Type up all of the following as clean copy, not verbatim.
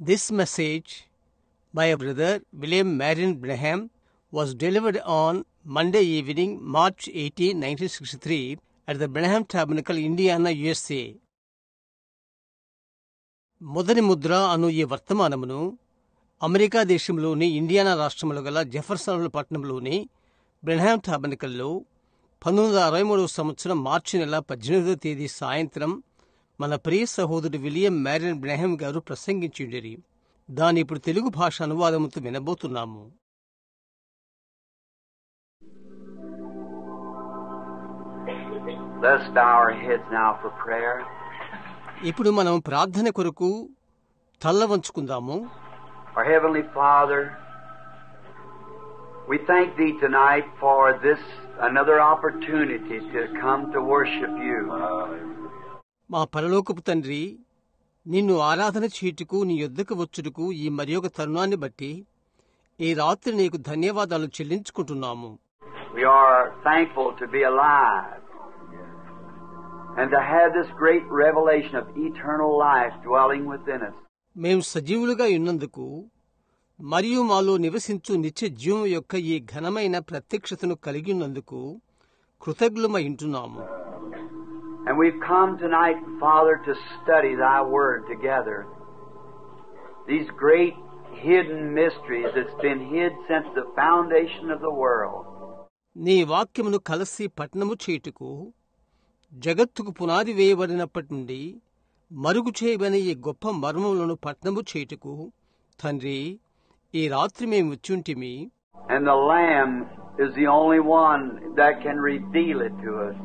This message by a brother William Marion Branham was delivered on Monday evening, March 18, 1963 at the Branham Tabernacle, Indiana, USA. మొదటి ముద్ర అను ఈ వర్తమానమును America దేశంలోని Indiana రాష్ట్రములో గల Jefferson పట్టణంలోని Branham టాబర్నకల్లో 1963 సంవత్సరం మార్చి నెల 18వ తేదీ సాయంత్రం మన ప్రియ సహోదరుడు విలియం మ్యారియన్ బ్రెన్హామ్ గారు ప్రసంగించిండిరి. దాని ఇప్పుడు తెలుగు భాష అనువాదముతో వినబోతున్నాము. Let's bow our heads now for prayer. ఇప్పుడు మనం ప్రార్థన కొరకు తల్ల వంచుకుందాము. Our Heavenly Father, we thank Thee tonight for this another opportunity to come to worship You. మా పరలోకపు తండ్రి, నిన్ను ఆరాధన చేయుటకు నీ యొద్దకు వచ్చుటకు ఈ మరియొక తరుణాన్ని బట్టి ఈ రాత్రి నీకు ధన్యవాదాలు చెల్లించుకుంటున్నాము. We are thankful to be alive and to have this great revelation of eternal life dwelling within us. మేము సజీవులుగా ఉన్నందుకు మరియు మాలో నివసించు నిత్య జీవం యొక్క ఈ ఘనమైన ప్రత్యక్షతను కలిగి ఉన్నందుకు కృతజ్ఞులమై ఉంటున్నాము. And we've come tonight, Father, to study Thy Word together. These great hidden mysteries that's been hid since the foundation of the world. నీ వాక్యమును కలసి పఠనము చేయుటకు జగత్తుకు పునాది వేయబడినప్పటి నుండి మరుగు చేయబడిన ఈ గొప్ప మర్మములను పఠనము చేయుటకు తండ్రి ఈ రాత్రి మేము వచ్చుంటిమి. And the Lamb is the only one that can reveal it to us.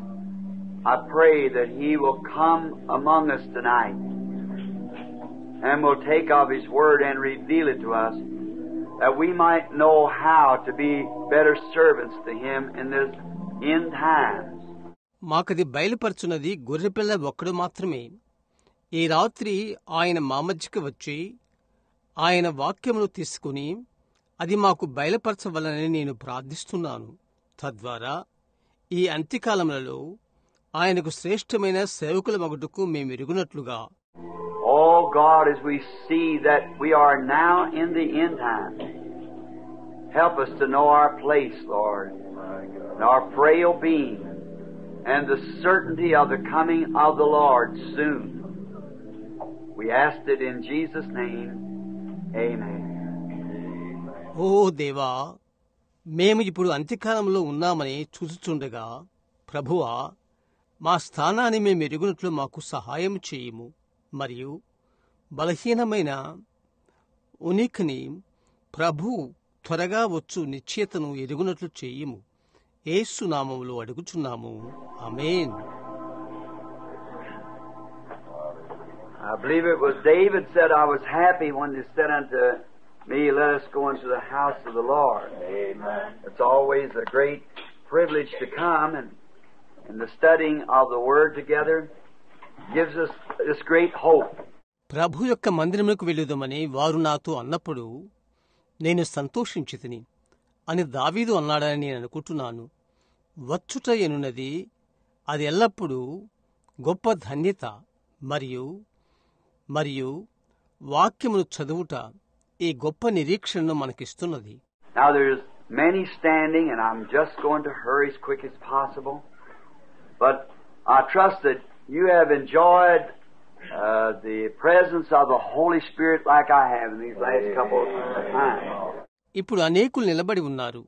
I pray that He will come among us tonight and will take of His Word and reveal it to us, that we might know how to be better servants to Him in this end times. మాకది బయలుపరచున్నది గొర్రెపిల్ల ఒక్కడు మాత్రమే. ఈ రాత్రి ఆయన మా మధ్యకు వచ్చి ఆయన వాక్యమును తీసుకుని అది మాకు బయలుపరచవలనని నేను ప్రార్థిస్తున్నాను. తద్వారా ఈ అంత్యకాలములలో ఆయనకు శ్రేష్టమైన సేవకుల మగుటకు మేమెరుగునట్లుగా. Oh God, as we see that we are now in the end time, help us to know our place, Lord, and our frail being, and the certainty of the coming of the Lord soon. We ask it in Jesus' name. Amen. ఓ దేవా, మేము ఇప్పుడు అంత్యకాలంలో ఉన్నామని చూచుచుండగా ప్రభువా, మా స్థానాన్ని మేము ఎరుగునట్లు మాకు సహాయం చేయుము. మరియు బలహీనమైన ఉనికిని ప్రభు త్వరగా వచ్చు నిశ్చయతను ఎరుగునట్లు చేయుము. యేసు నామములో అడుగుచున్నాము. ఆమేన్. I believe it was David said, I was happy when they said unto me, let us go into the house of the Lord. Amen. It's always a great privilege to come, and the studying of the Word together gives us this great hope. ప్రభు యొక్క మందిరములకు వెళ్ళుదామని వారు నాతో అన్నప్పుడు నేను సంతోషించితిని అని దావీదు అన్నాడని నేను అనుకుంటున్నాను. వచ్చుట ఎనున్నది అది ఎల్లప్పుడూ గొప్ప ధన్యత. మరియు వాక్యమును చదువుట ఈ గొప్ప నిరీక్షణను మనకిస్తున్నది. Now there's many standing, and I'm just going to hurry as quick as possible. But I trust that you have enjoyed the presence of the Holy Spirit like I have in these last couple of times. ఇప్పుడు అనేకులు నిలబడి ఉన్నారు.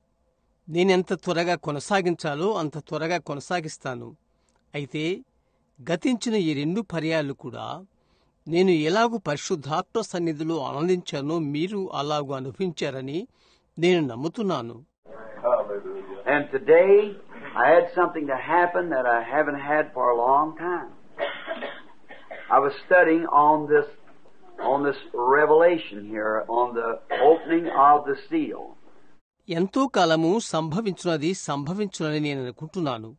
నేనెంత త్వరగా కొనసాగించాలో అంత త్వరగా కొనసాగిస్తాను. అయితే గతించిన ఈ 2 పర్యాయాలు కూడా నేను ఎలాగూ పరిశుద్ధాత్మ సన్నిధిలో ఆనందించానో మీరు అలాగూ అనుభవించారని నేను నమ్ముతున్నాను. And today I had something to happen that I haven't had for a long time. I was studying on this revelation here, on the opening of the seal. ఎంతో కాలము సంభవించునని నేను అనుకుంటున్నాను.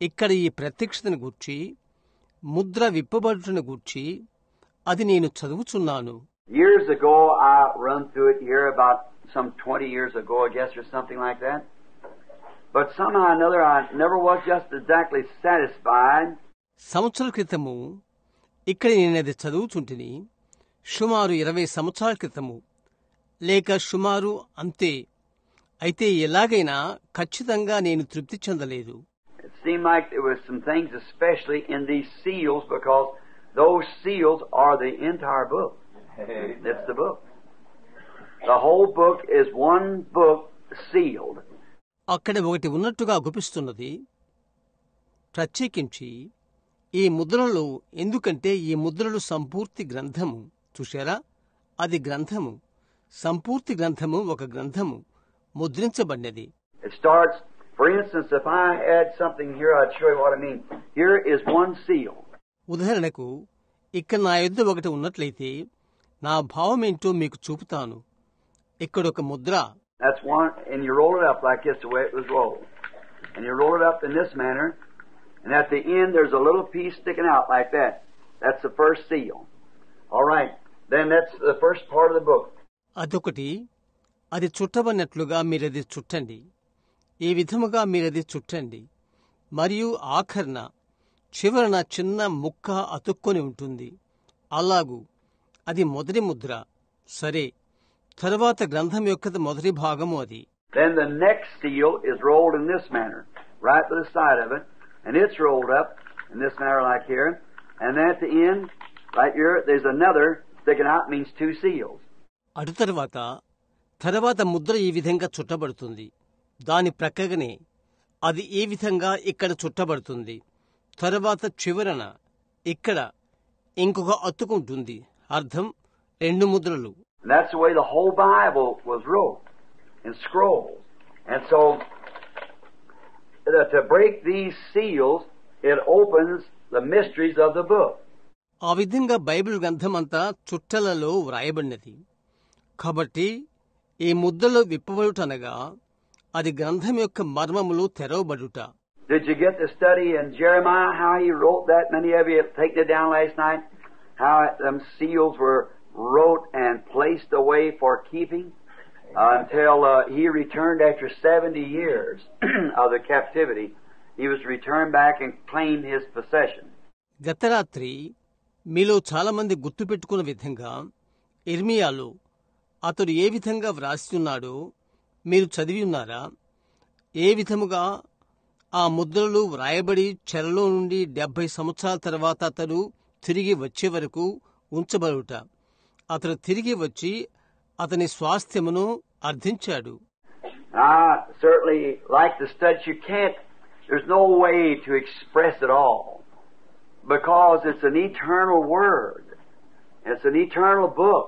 ఇక్కడ ఈ ప్రత్యక్షతను గూర్చి, ముద్ర విప్పబడుటను గూర్చి అది నేను చదువుచున్నాను. Years ago I run through it here about some 20 years ago, I guess, or something like that. But somehow or another I never was just exactly satisfied. సంవత్సరాల క్రితము ఇక్కడ నేనది చదువుచుంటిని. సుమారు 20 సంవత్సరాల క్రితము, లేక సుమారు అంతే. అయితే ఎలాగైనా ఖచ్చితంగా నేను తృప్తి చెందలేదు. It seemed like there was some things, especially in these seals, because those seals are the entire book. It's the book. The whole book is one book sealed. అక్కడ ఒకటి ఉన్నట్టుగా గుపిస్తున్నది, ప్రత్యేకించి ఈ ముద్రలు. ఎందుకంటే ఈ ముద్రలు సంపూర్తి గ్రంథము. చూశారా, అది గ్రంథము, సంపూర్తి గ్రంథము, ఒక గ్రంథము ముద్రించబడినది. It starts, for instance, if I add something here, I'd show you what I mean. Here is one seal. ఉదాహరణకు ఇక్కడ నా యొద్ద ఒకటి ఉన్నట్లయితే నా భావమేంటో మీకు చూపుతాను. ఇక్కడొక Mudra. That's one, and you roll it up like this, the way it was rolled. And you roll it up in this manner, and at the end there's a little piece sticking out like that. That's the first seal. All right, then that's the first part of the book. అదొకటి. అది చుట్టబడినట్లుగా మీరది చుట్టండి. ఈ విధముగా మీరది చుట్టండి. మరియు ఆఖరణ చివరన చిన్న ముక్క అతుక్కొని ఉంటుంది. అలాగూ అది మొదటి ముద్ర. సరే, తరువాత గ్రంథం యొక్క మొదటి భాగము అది. Then the next seal is rolled in this manner, right to the side of it, and it's rolled up in this manner like here, and then at the end, right here, there's another sticking out, means two seals. అటు తర్వాత ముద్ర ఈ విధంగా చుట్టబడుతుంది. దాని ప్రక్కనే అది ఈ విధంగా ఇక్కడ చుట్టబడుతుంది. తరువాత చివరన ఇక్కడ ఇంకొక అతుకుంటుంది. అర్థం, 2 ముద్రలు. And that's the way the whole Bible was wrote, in scrolls. And so, to break these seals, it opens the mysteries of the book. ఆ విధంగా బైబిల్ గ్రంథమంతా చుట్టలలో వ్రాయబడినది. కాబట్టి ఈ ముద్రలు విప్పబడుటనగా అది గ్రంథం యొక్క మర్మములు తెరవబడుట. Did you get to study in Jeremiah how he wrote that? Many of you have taken it down last night. How them seals were wrote and placed away for keeping until he returned after 70 years of the captivity. He was returned back and claimed his possession. గత రాత్రి మీలో చాలా మంది గుర్తుపెట్టుకున్న విధంగా ఇర్మియాలో అతడు ఏ విధంగా వ్రాస్తున్నాడో మీరు చదివి ఉన్నారా? ఏ విధముగా ఆ ముద్రలు వ్రాయబడి చెరలో నుండి 70 సంవత్సరాల తర్వాత అతడు తిరిగి వచ్చే వరకు ఉంచబడుట. అతడు తిరిగి వచ్చి అతని స్వాస్థ్యమును అర్థించాడు. I certainly like the study. There's no way to express it all because it's an eternal word. It's an eternal book.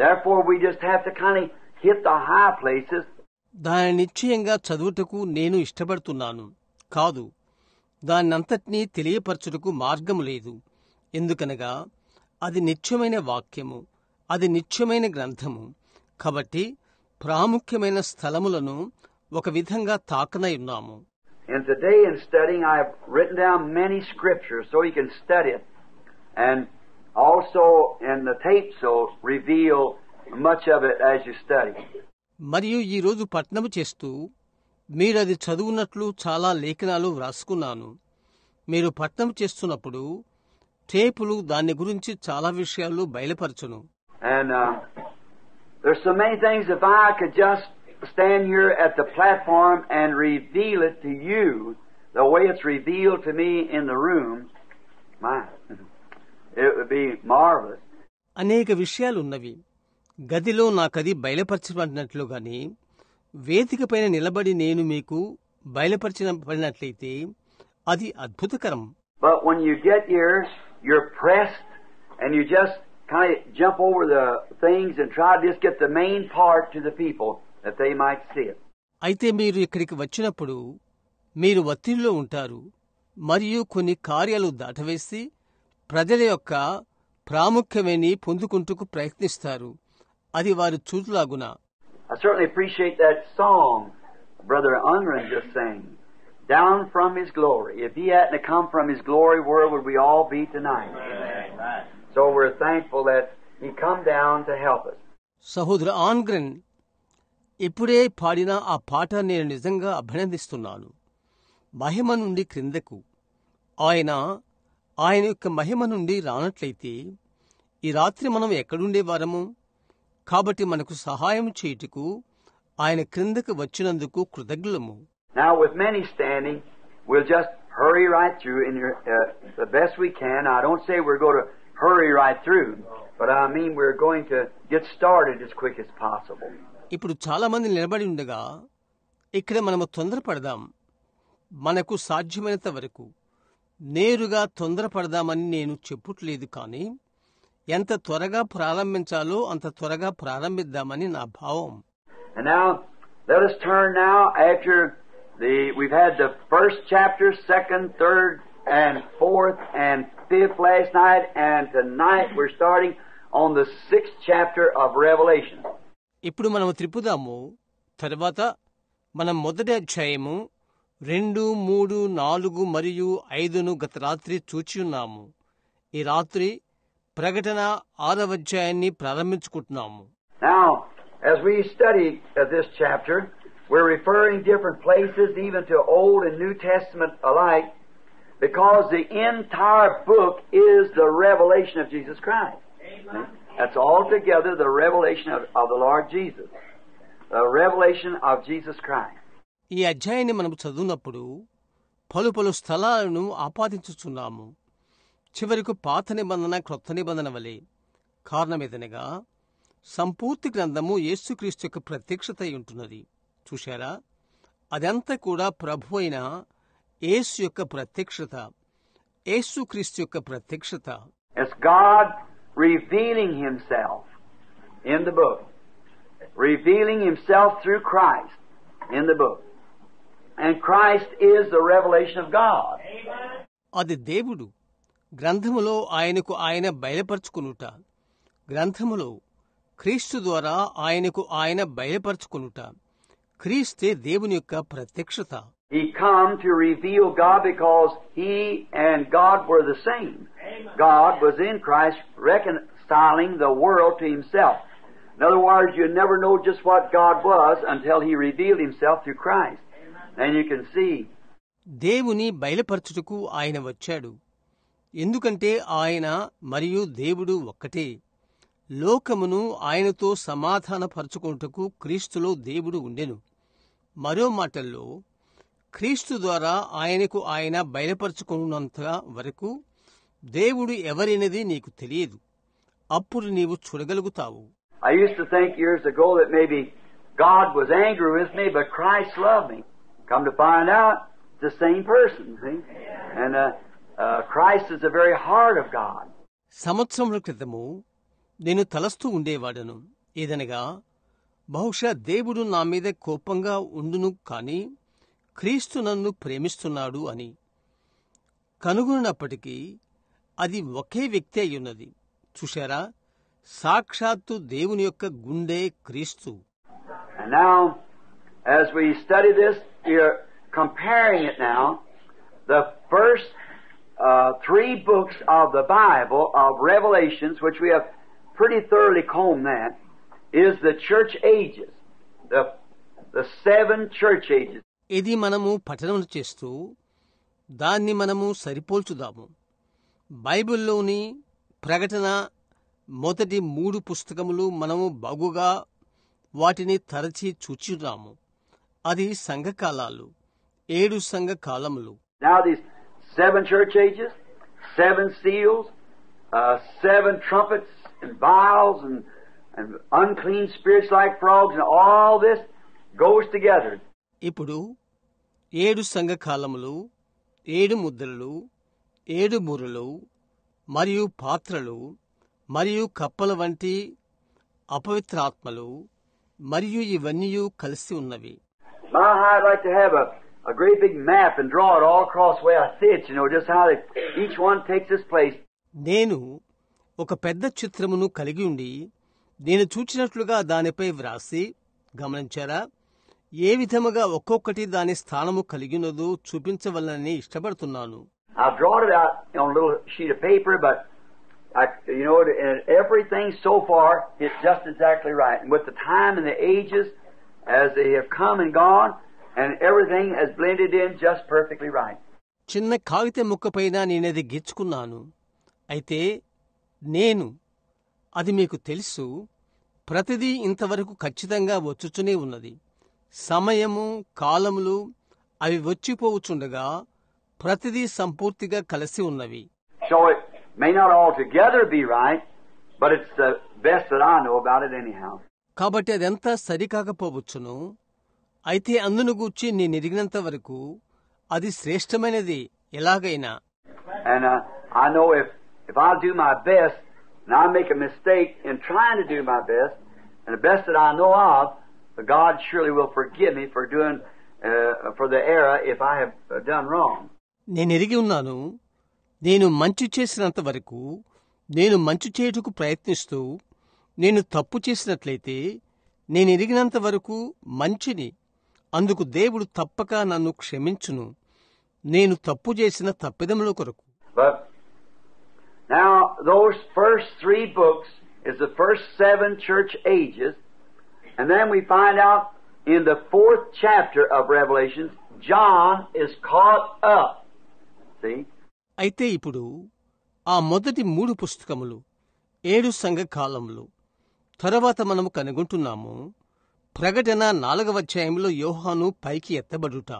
Therefore, we just have to kind of hit the high places. దాని నిశ్చయంగా చదువుటకు నేను ఇష్టపడుతున్నాను కాదు, దాన్నంతటినీ తెలియపరచుటకు మార్గము లేదు. ఎందుకనగా అది నిత్యమైన వాక్యము, అది నిత్యమైన గ్రంథము. కాబట్టి ప్రాముఖ్యమైన స్థలములను ఒక విధంగా తాకనై ఉన్నాము. And today in studying, I have written down many scriptures so you can study it. And also in the tape, so reveal much of it as you study. మరియు ఈరోజు పఠనము చేస్తూ మీరు అది చదువునట్లు చాలా లేఖనాలు వ్రాసుకున్నాను. మీరు పఠనం చేస్తున్నప్పుడు టేపులు దాని గురించి చాలా విషయాలు బయలుపరచును. And there's so many things. If I could just stand here at the platform and reveal it to you the way it's revealed to me in the room, it would be marvelous. అనేక విషయాలున్నవి. గదిలో నాకది బయలుపరచబడినట్లుగాని వేదిక పైన నిలబడి నేను మీకు బయలుపరచబడినట్లయితే అది అద్భుతకరం. But when you get here, you're pressed and you just kind of jump over the things and try to just get the main part to the people that they might see it. అయితే మీరు ఇక్కడికి వచ్చినప్పుడు మీరు ఒత్తిడిలో ఉంటారు మరియు కొన్ని కార్యాలు దాటవేసి ప్రజల యొక్క ప్రాముఖ్యమని పొందుకుంటూ ప్రయత్నిస్తారు. అది వారి చూతులాగున. I certainly appreciate that song Brother Unran just sang, Down from His Glory. If He hadn't come from His glory, where would we all be tonight? Amen. So we're thankful that He come down to help us. సహోదర ఆన్గ్రెన్ ఇప్పుడే పాడిన ఆ పాట నేను నిజంగా అభినందిస్తున్నాను. మహిమ నుండి క్రిందకు ఆయన యొక్క మహిమ నుండి రానట్లయితే ఈ రాత్రి మనం ఎక్కడుండేవారము? కాబట్టి మనకు సహాయం చేయుటకు ఆయన క్రిందకు వచ్చినందుకు కృతజ్ఞులము. Now, with many standing, we'll just hurry right through in the best we can. I don't say we're going to hurry right through, but I mean we're going to get started as quick as possible. ఇప్పుడు చాలా మంది నిలబడి ఉండగా ఇక్కడ మనము తొందరపడదాం. మనకు సాధ్యమైనంత వరకు నేరుగా తొందరపడదామని నేను చెప్పుట్లేదు, కానీ ఎంత త్వరగా ప్రారంభించాలో అంత త్వరగా ప్రారంభిద్దామని నా భావం. And now, let us turn now after we've had the first chapter, second, third, and fourth, and fifth last night, and tonight we're starting on the 6th chapter of Revelation. ఇప్పుడు మనము త్రిపుదాము. తర్వాత మనం మొదటి అధ్యాయము 2, 3, 4 మరియు 5ను గత రాత్రి చూచియున్నాము. ఈ రాత్రి ప్రకటన 6వ అధ్యాయాన్ని ప్రారంభించుకుంటున్నాము. Now, as we study this chapter, we're referring different places, even to Old and New Testament alike, because the entire book is the revelation of Jesus Christ. Amen. That's altogether the revelation of the Lord Jesus. The revelation of Jesus Christ. ఈ అధ్యాయాన్ని మనం చదువునప్పుడు పలు స్థలాలను ఆపాదించుచున్నాము. చివరకు పాత నిబంధన క్రొత్త నిబంధన వలె. కారణమేదనగా సంపూర్తి గ్రంథము యేసుక్రీస్తు యొక్క ప్రత్యక్షత ఉంటున్నది. చూశారా? అదంతా కూడా ప్రభు అయిన యేసు యొక్క ప్రత్యక్షత, యేసుక్రీస్తు యొక్క ప్రత్యక్షత. It's God revealing Himself in the book, revealing Himself through Christ in the book, and Christ is the revelation of God. అది దేవుడు గ్రంథములో ఆయనకు ఆయన బయలుపరుచుకొనుట, గ్రంథములో క్రీస్తు ద్వారా ఆయనకు ఆయన బయలుపరుచుకొనుట. క్రీస్తే దేవుని యొక్క ప్రత్యక్షత. He come to reveal God because He and God were the same. God was in Christ reconciling the world to Himself. In other words, you never know just what God was until He revealed Himself through Christ. And you can see. దేవుని బయలుపరచుటకు ఆయన వచ్చాడు. ఎందుకంటే ఆయన మరియు దేవుడు ఒక్కటే. లోకమును ఆయనతో సమాధానపరచుకొనుటకు క్రీస్తులో దేవుడు ఉండెను. మరో మాటల్లో, క్రీస్తు ద్వారా ఆయనకు ఆయన బయలుపరచుకున్నంత వరకు దేవుడు ఎవరినది నీకు తెలియదు. అప్పుడు నీవు చూడగలుగుతావు. I used to think years ago that maybe God was angry with me, but Christ loved me. Come to find out, it's the same person, see? And Christ is the very heart of God. సంవత్సరముల క్రితము నేను తలస్తూ ఉండేవాడను. ఏదనగా బహుశా దేవుడు నా మీద కోపంగా ఉండును, కాని క్రీస్తు నన్ను ప్రేమిస్తున్నాడు అని. కనుగొన్నప్పటికీ అది ఒకే వ్యక్తి అయ్యున్నది. చూశారా? సాక్షాత్తు దేవుని యొక్క గుండె క్రీస్తు. And now, as we study this, we are comparing it now. The first 3 books of the Bible, of Revelations, which we have pretty thoroughly combed that, is the church ages, the 7 church ages. ఇది మనము పఠనం చేస్తూ దాన్ని మనము సరిపోల్చుదాము. బైబిల్లోని ప్రకటన మొదటి 3 పుస్తకములు మనము బాగుగా వాటిని తరచి చూచున్నాము. అది సంఘకాలాలు, 7 సంఘకాలములు. Now these 7 church ages, 7 seals, 7 trumpets and vials and unclean spirits like frogs, and all this goes together. ఇప్పుడు 7 సంఘకాలములు, 7 ముద్రలు, 7 బూరలు మరియు పాత్రలు మరియు కప్పల వంటి అపవిత్రాత్మలు మరియు ఇవన్నీ కలిసి ఉన్నవి. I'd like to have a great big map and draw it all across the way I see it, just how each one takes its place. నేను ఒక పెద్ద చిత్రమును కలిగి ఉండి నేను చూచినట్లుగా దానిపై వ్రాసి, గమనించారా, ఏ విధముగా ఒక్కొక్కటి దాని స్థానము కలిగినదో చూపించవలనని ఇష్టపడుతున్నాను. I've drawn it out on a little sheet of paper, but everything so far is just exactly right. And with the time and the ages, as they have come and gone, and everything has blended in just perfectly right. చిన్న కాగిత ముక్కపైన నేనది గీచుకున్నాను. అయితే నేను అది మీకు తెలుసు, ప్రతిదీ ఇంతవరకు ఖచ్చితంగా వచ్చుచునే ఉన్నది. సమయము, కాలములు అవి వచ్చిపోవుచుండగా ప్రతిదీ సంపూర్తిగా కలిసి ఉన్నవి. So it may not altogether be right, but it's the best that I know about it anyhow. కాబట్టి అదంతా సరికాకపోవచ్చును, అయితే అందును గూర్చి నేను ఎరిగినంత వరకు అది శ్రేష్టమైనది ఎలాగైనా. And I know if I do my best and I make a mistake in trying to do my best, and the best that I know of, God surely will forgive me for doing for the error if I have done wrong. నేను ఎరిగి ఉన్నాను, నేను మంచి చేసినంత వరకు, నేను మంచి చేయుటకు ప్రయత్నిస్తూ నేను తప్పు చేసినట్లయితే, నేను ఎరిగినంత వరకు మంచిని, అందుకు దేవుడు తప్పక నన్ను క్షమించును, నేను తప్పు చేసిన తప్పిదముల కొరకు. But now those first 3 books is the first 7 church ages, and then we find out in the 4th chapter of Revelation, John is caught up. See? అయితే ఇప్పుడు ఆ మొదటి 3 పుస్తకములు 7 సంఘ కాలములు తరువాత మనము కనుగొంటున్నాము, ప్రకటన 4వ అధ్యాయంలో యోహాను పైకి ఎత్తబడుట.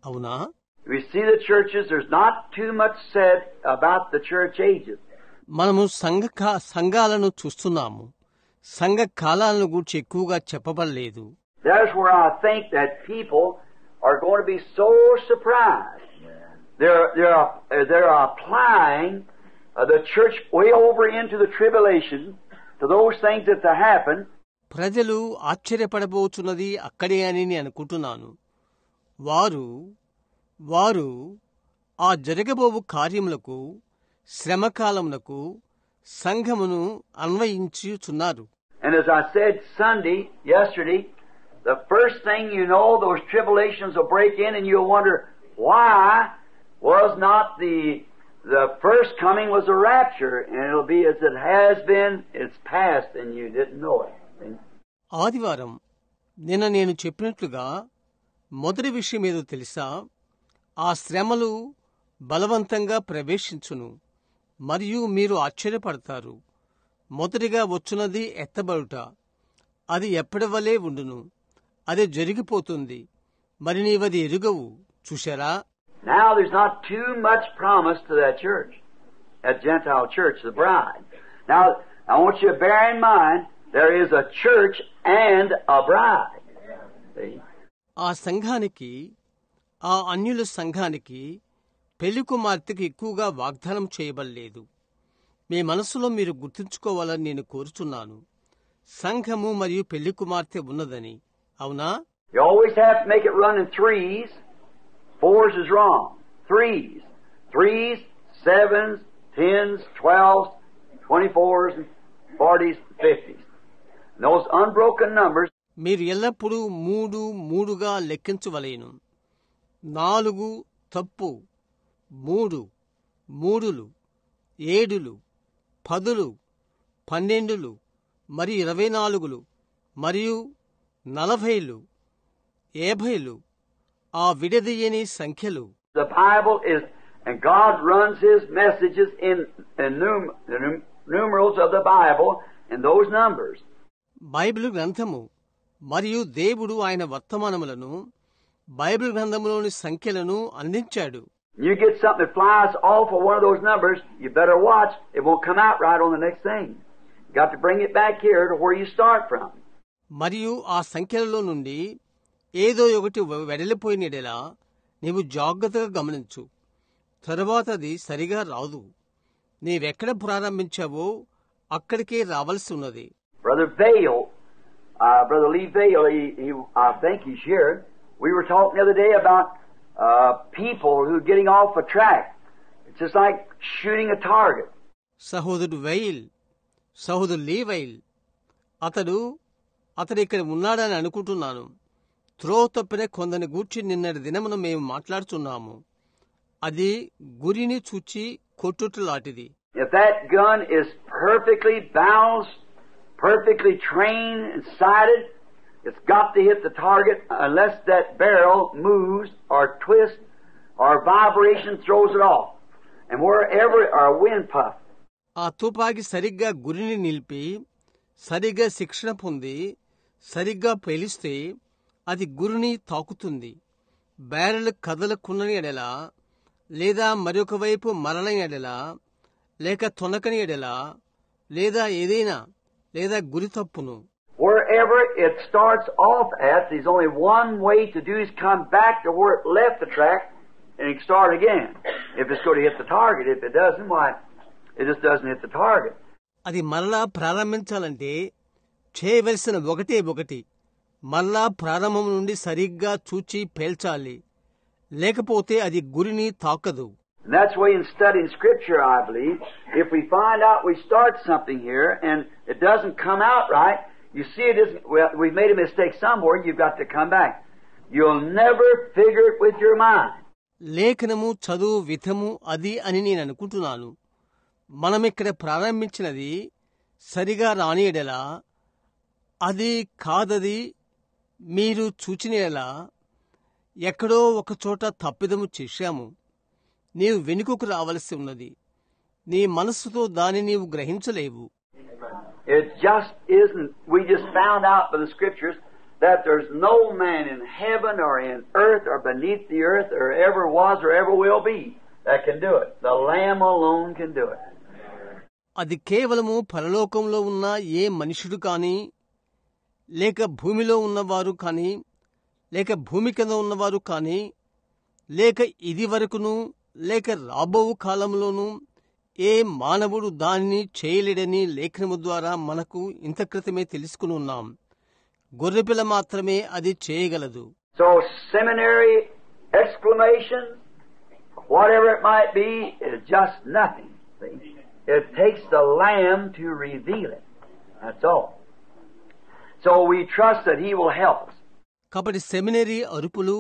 అవునా? We see the churches, there's not too much said about the church ages. మనము సంఘాలను చూస్తున్నాము, సంఘ కాలాలను గూర్చి ఎక్కువగా చెప్పబడలేదు. That's where I think that people are going to be so surprised. They're applying the church way over into the tribulation to those things that happen. ప్రజలు ఆశ్చర్యపడబోచున్నది అక్కడే అని నేను అనుకుంటున్నాను. వారు ఆ జరగబోవు కార్యములకు, శ్రమకాలమునకు సంఘమును అన్వయించుచున్నారు. And as I said yesterday, the first thing you know, those tribulations will break in and you'll wonder why was not the first coming was a rapture, and it'll be as it has been, it's past and you didn't know it. ఆదివారం నిన్న నేను చెప్పినట్లుగా మొదటి విషయం ఏదో తెలుసా? ఆ శ్రమలు బలవంతంగా ప్రవేశించును మరియు మీరు ఆశ్చర్యపడతారు. మొదటిగా వచ్చున్నది ఎత్తబడుట, అది ఎప్పటి వలె ఉండును, అది జరిగిపోతుంది, మరి నీవది ఎరుగవు. చూశారా? Now there's not too much promise to that church, that Gentile church, the bride. Now I want you to bear in mind there is a church and a bride. See? ఆ సంఘానికి, ఆ అన్యుల సంఘానికి పెళ్లి కుమార్తెకు ఎక్కువగా వాగ్దానం చేయబడలేదు. మీ మనసులో మీరు గుర్తుంచుకోవాలని నేను కోరుచున్నాను. సంఘము మరియు పెళ్లి కుమార్తె ఉన్నదని. అవునా? You always have to make it run in 3s. 4s is wrong. 3s. 3s, 7s, 10s, 12s, 24s, 40s, 50s. And those unbroken numbers. మీరు ఎల్లప్పుడూ 3 లెక్కించవలేను. 4 తప్పు, 3, 3లు, 7లు, 10లు, 12లు, మరియు 24లు, మరియు 40లు, 50లు, ఆ విడదీయని సంఖ్యలు. The Bible is, and God runs His messages in the numerals of the Bible in those numbers. Bible గ్రంథము మరియు దేవుడు ఆయన వర్తమానములను బైబిల్ గ్రంథములోని సంఖ్యలను అందించాడు. You get something that flies off of one of those numbers, you better watch. It won't come out right on the next thing. You got to bring it back here to where you start from. మరియు ఆ సంఖ్యలలో నుండి ఏదో ఒకటి వెడలిపోయినడేలా నీవు జాగ్రత్తగా గమనించు. తరువాత అది సరిగా రాదు. నీవెక్కడ ప్రారంభించావో అక్కడికే రావాల్సి ఉన్నది. Brother Lee Vail, I think he's here. We were talking the other day about people who are getting off a track. It's just like shooting a target. సహోదరుడు లీ వైల్, అతడు ఇక్కడ ఉన్నాడని అనుకుంటున్నాను. త్రో తప్పిన కొందరిని గూర్చి నిన్నటి దినమున మేము మాట్లాడుతున్నాము. అది గురిని చూచి కొట్టులాంటిది. If that gun is perfectly balanced, perfectly trained and sighted, it's got to hit the target unless that barrel moves or twists or vibration throws it off. And wherever, or a wind puff. ఆ తుపాకీ సరిగ్గా గురిని నిలిపి సరిగ్గా శిక్షణ పొంది సరిగ్గా పేలిస్తే అది గురిని తాకుతుంది. బ్యారెల్ కదలకున్నని ఎడలా లేదా మరొక వైపు మరలని ఎడలా లేక తొనకని ఎడలా లేదా ఏదైనా లేదా గురి తప్పును. Wherever it starts off at, there's only one way to do is come back to where it left the track and it start again. If it's going to hit the target, if it doesn't, why? It just doesn't hit the target. అది మరలా ప్రారంభించాలంటే చేయవలసిన ఒకటి మరలా ప్రారంభం నుండి సరిగ్గా చూచి పేల్చాలి, లేకపోతే అది గురిని తాకదు. And that's why in studying Scripture, I believe, if we find out we start something here and it doesn't come out right, you see it isn't, well, we've made a mistake somewhere, you've got to come back. You'll never figure it with your mind. లేఖనము చదువు విధము అది అని నేను అనుకుంటున్నాను. మనమిక్కడ ప్రారంభించినది సరిగా రాని ఎడలా అది కాదది మీరు చూచిన ఎడలా ఎక్కడో ఒకచోట తప్పిదము చేశాము. నీవు వెనుకకు రావలసి ఉన్నది. నీ మనస్సుతో దాన్ని నీవు గ్రహించలేవు. It just isn't. We just found out by the Scriptures that there's no man in heaven or in earth or beneath the earth or ever was or ever will be that can do it. The Lamb alone can do it. అది కేవలము పరలోకంలో ఉన్న ఏ మనుషుడు కానీ లేక భూమిలో ఉన్నవారు కానీ లేక భూమి కింద ఉన్నవారు కానీ లేక ఇది వరకును లేక రాబోవు కాలంలోనూ ఏ మానవుడు దానిని చేయలేడని లేఖనము ద్వారా మనకు ఇంత క్రితమే తెలుసుకుని ఉన్నాం. గొర్రెపిల్ల మాత్రమే అది చేయగలదు. So seminary exclamations, whatever it might be, is just nothing. See? It takes the Lamb to reveal it. That's all. So we trust that He will help us. కాబట్టి సెమినరీ అరుపులు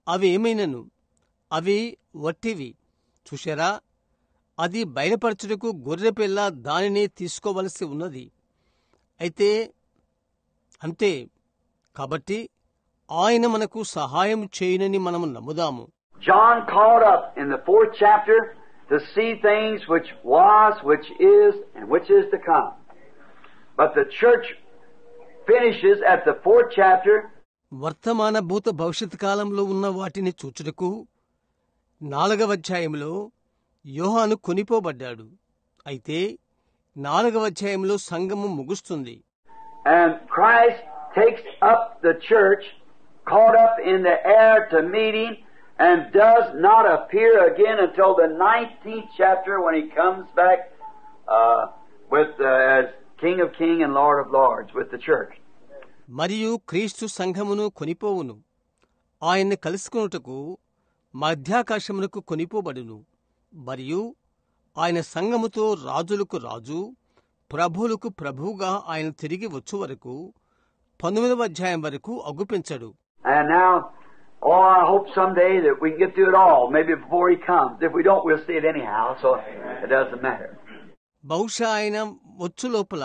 అవి ఏమైనను అవి వట్టివి. చూశారా, అది బయలుపరచుటకు గొర్రెపిల్ల దానిని తీసుకోవలసి ఉన్నది. అయితే అంతే. కాబట్టి ఆయన మనకు సహాయం చేయునని మనము నమ్ముదాము. John caught up in the 4th chapter to see things which was, which is, and which is to come. But the church finishes at the 4th chapter. వర్తమాన భూత భవిష్యత్ కాలంలో ఉన్న వాటిని చూచుటకు 4వ అధ్యాయంలో యోహాను కొనిపోబడ్డాడు. అయితే 4వ అధ్యాయంలో సంఘము ముగుస్తుంది. And Christ takes up the church, caught up in the air to meet Him, and does not appear again until the 19th chapter when He comes back as King of Kings and Lord of Lords with the church. మరియు క్రీస్తు సంఘమును కొనిపోవును. ఆయన్ని కలుసుకొనుటకు మధ్యాకాశమునకు కొనిపోబడును. మరియు ఆయన సంఘముతో రాజులకు రాజు ప్రభువులకు ప్రభువుగా ఆయన తిరిగి వచ్చు వరకు 19వ అధ్యాయం వరకు అగుపించడు. And now, I hope someday that we can get through it all, maybe before He comes. If we don't, we'll see it anyhow, so it doesn't matter. బహుశా ఆయన వచ్చు లోపల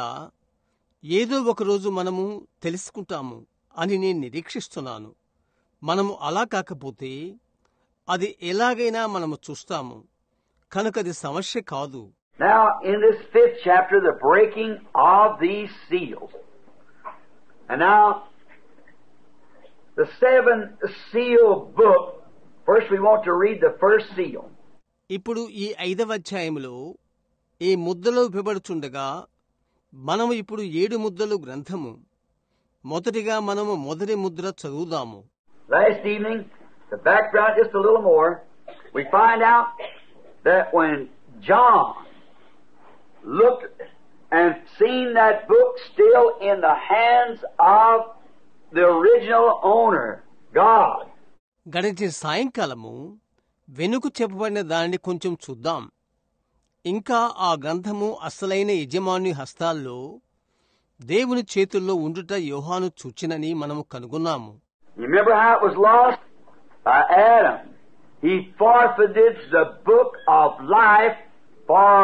ఏదో ఒకరోజు మనము తెలుసుకుంటాము అని నేను నిరీక్షిస్తున్నాను. మనము అలా కాకపోతే అది ఎలాగైనా మనము చూస్తాము. కనుక అది సమస్య కాదు. Now, in this 5th chapter, the breaking of these seals. And now, the 7th seal book, first we want to read the first seal. ఇప్పుడు ఈ 5వ అధ్యాయంలో ఈ ముద్దలో విభబడుచుండగా మనము ఇప్పుడు 7 ముద్దలు గ్రంథము. మొదటిగా మనము మొదటి Mudra చదువుదాము. Last evening, the background just a little more, we find out that when John looked and seen that book still in the hands of the original owner, God. గడిచిన సాయంకాలము వెనుక చెప్పబడిన దానిని కొంచెం చూద్దాం. ఇంకా ఆ గ్రంథము అసలైన యజమాని హస్తాల్లో దేవుని చేతుల్లో ఉండుట యోహాను చూచినని మనము కనుగొన్నాము. You remember how it was lost? By Adam. He forfeited the book of life for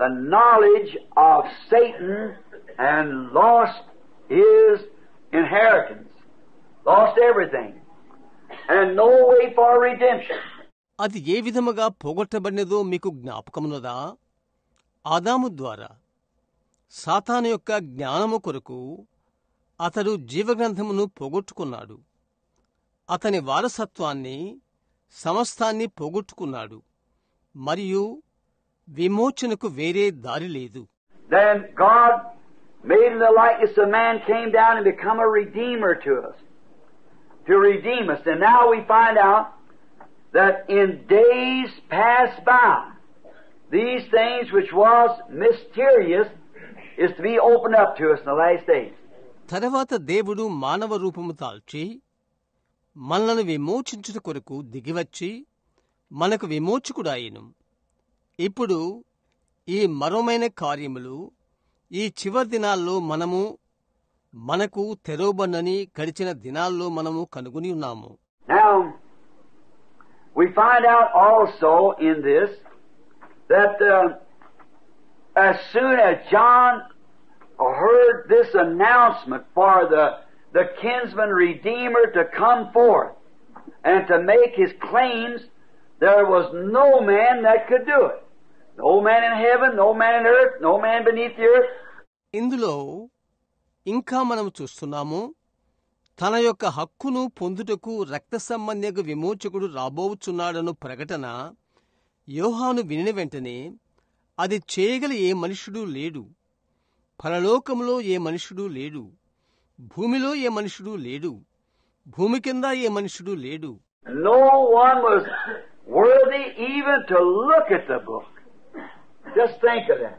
the knowledge of Satan and lost his inheritance. Lost everything. And no way for redemption. అది ఏ విధముగా పోగొట్టబడినదో మీకు జ్ఞాపకమున్నదా? ఆదాము ద్వారా సాతాను యొక్క జ్ఞానము కొరకు అతడు జీవగ్రంథమును పోగొట్టుకున్నాడు. అతని వారసత్వాన్ని, సమస్తాన్ని పోగొట్టుకున్నాడు. మరియు విమోచనకు వేరే దారి లేదు. Then God, made in the likeness of man, came down and become a redeemer to us, to redeem us. And now we find out that in days past by, these things which was mysterious is to be opened up to us in the last days. తర్వాత దేవుడు మానవ రూపము తాల్చి మనలను విమోచించుట కొరకు దిగివచ్చి మనకు విమోచకుడాయెను. ఇప్పుడు ఈ మరోమైన కార్యములు ఈ చివరి దినాల్లో మనకు తెరవబడని గడిచిన దినాల్లో మనము కనుగొని ఉన్నాము. Now, we find out also in this that as soon as John heard this announcement for the kinsman redeemer to come forth and to make his claims, there was no man that could do it. No man in heaven, no man in earth, no man beneath the earth. ఇందులో ఇంకా మనం చూస్తున్నాము, తన యొక్క హక్కును పొందుటకు రక్త సంబంధిక విమోచకుడు రాబోచున్నాడను ప్రకటన యోహాను వినిన వెంటనే అది చేయగల ఏ మనుష్యుడు లేడు. పరలోకములో ఏ మనుష్యుడు లేడు, భూమిలో ఏ మనుష్యుడు లేడు, భూమి కింద ఏ మనుష్యుడు లేడు. No one was worthy even to look at the book. Just think of that.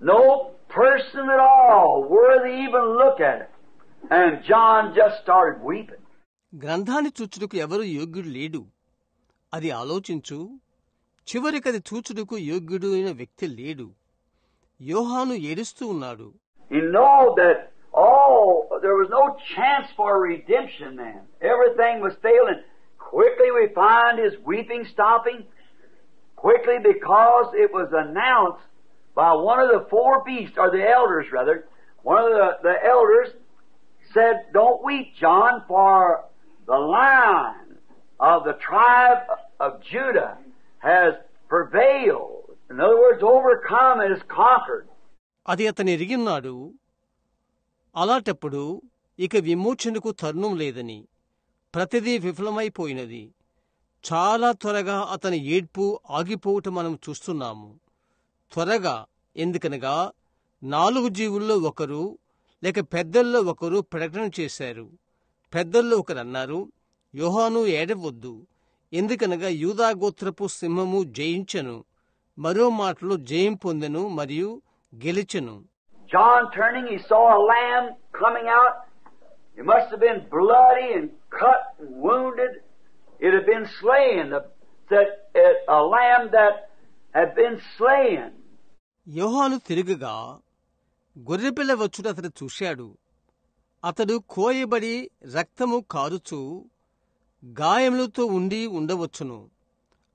No person at all worthy even look at it. And John just started weeping. గ్రంథాన్ని చూచుటకు ఎవరు యోగ్యుడు లేడు. అది ఆలోచించు. చివరికి అది చూచుటకు యోగ్యుడు అయిన వ్యక్తి లేడు. యోహాను ఏడుస్తూ ఉన్నాడు. You know that there was no chance for redemption then. Everything was failing. Quickly we find his weeping stopping. Quickly, because it was announced by one of the four beasts, or the elders rather, one of the elders said, "Don't weep, John, for the Lion of the tribe of Judah has prevailed." In other words, overcome and is conquered. అది అతని ఎరిగిన్నాడు. అలాంటప్పుడు ఇక విమోచనకు తరుణం లేదని, ప్రతిదీ విఫలమైపోయినది. చాలా త్వరగా అతని ఏడ్పు ఆగిపోవటం మనం చూస్తున్నాము. త్వరగా, ఎందుకనగా 4 జీవుల్లో ఒకరు లేక పెద్దల్లో ఒకరు ప్రకటన చేశారు. పెద్దల్లో ఒకరు అన్నారు, యోహాను ఏడవద్దు, ఎందుకనగా యూదా గోత్రపు సింహము జయించెను, మరో మాటలో జయం పొందెను మరియు గెలిచెను. John turning, he saw a lamb coming out. It must have been bloody and cut and wounded. It had been slain, a lamb that had been slain. యోహాను తిరుగగా గొర్రెపిల్ల వచ్చుట అతడు చూశాడు. అతడు కోయబడి రక్తము కారుచు గాయములతో ఉండవచ్చును.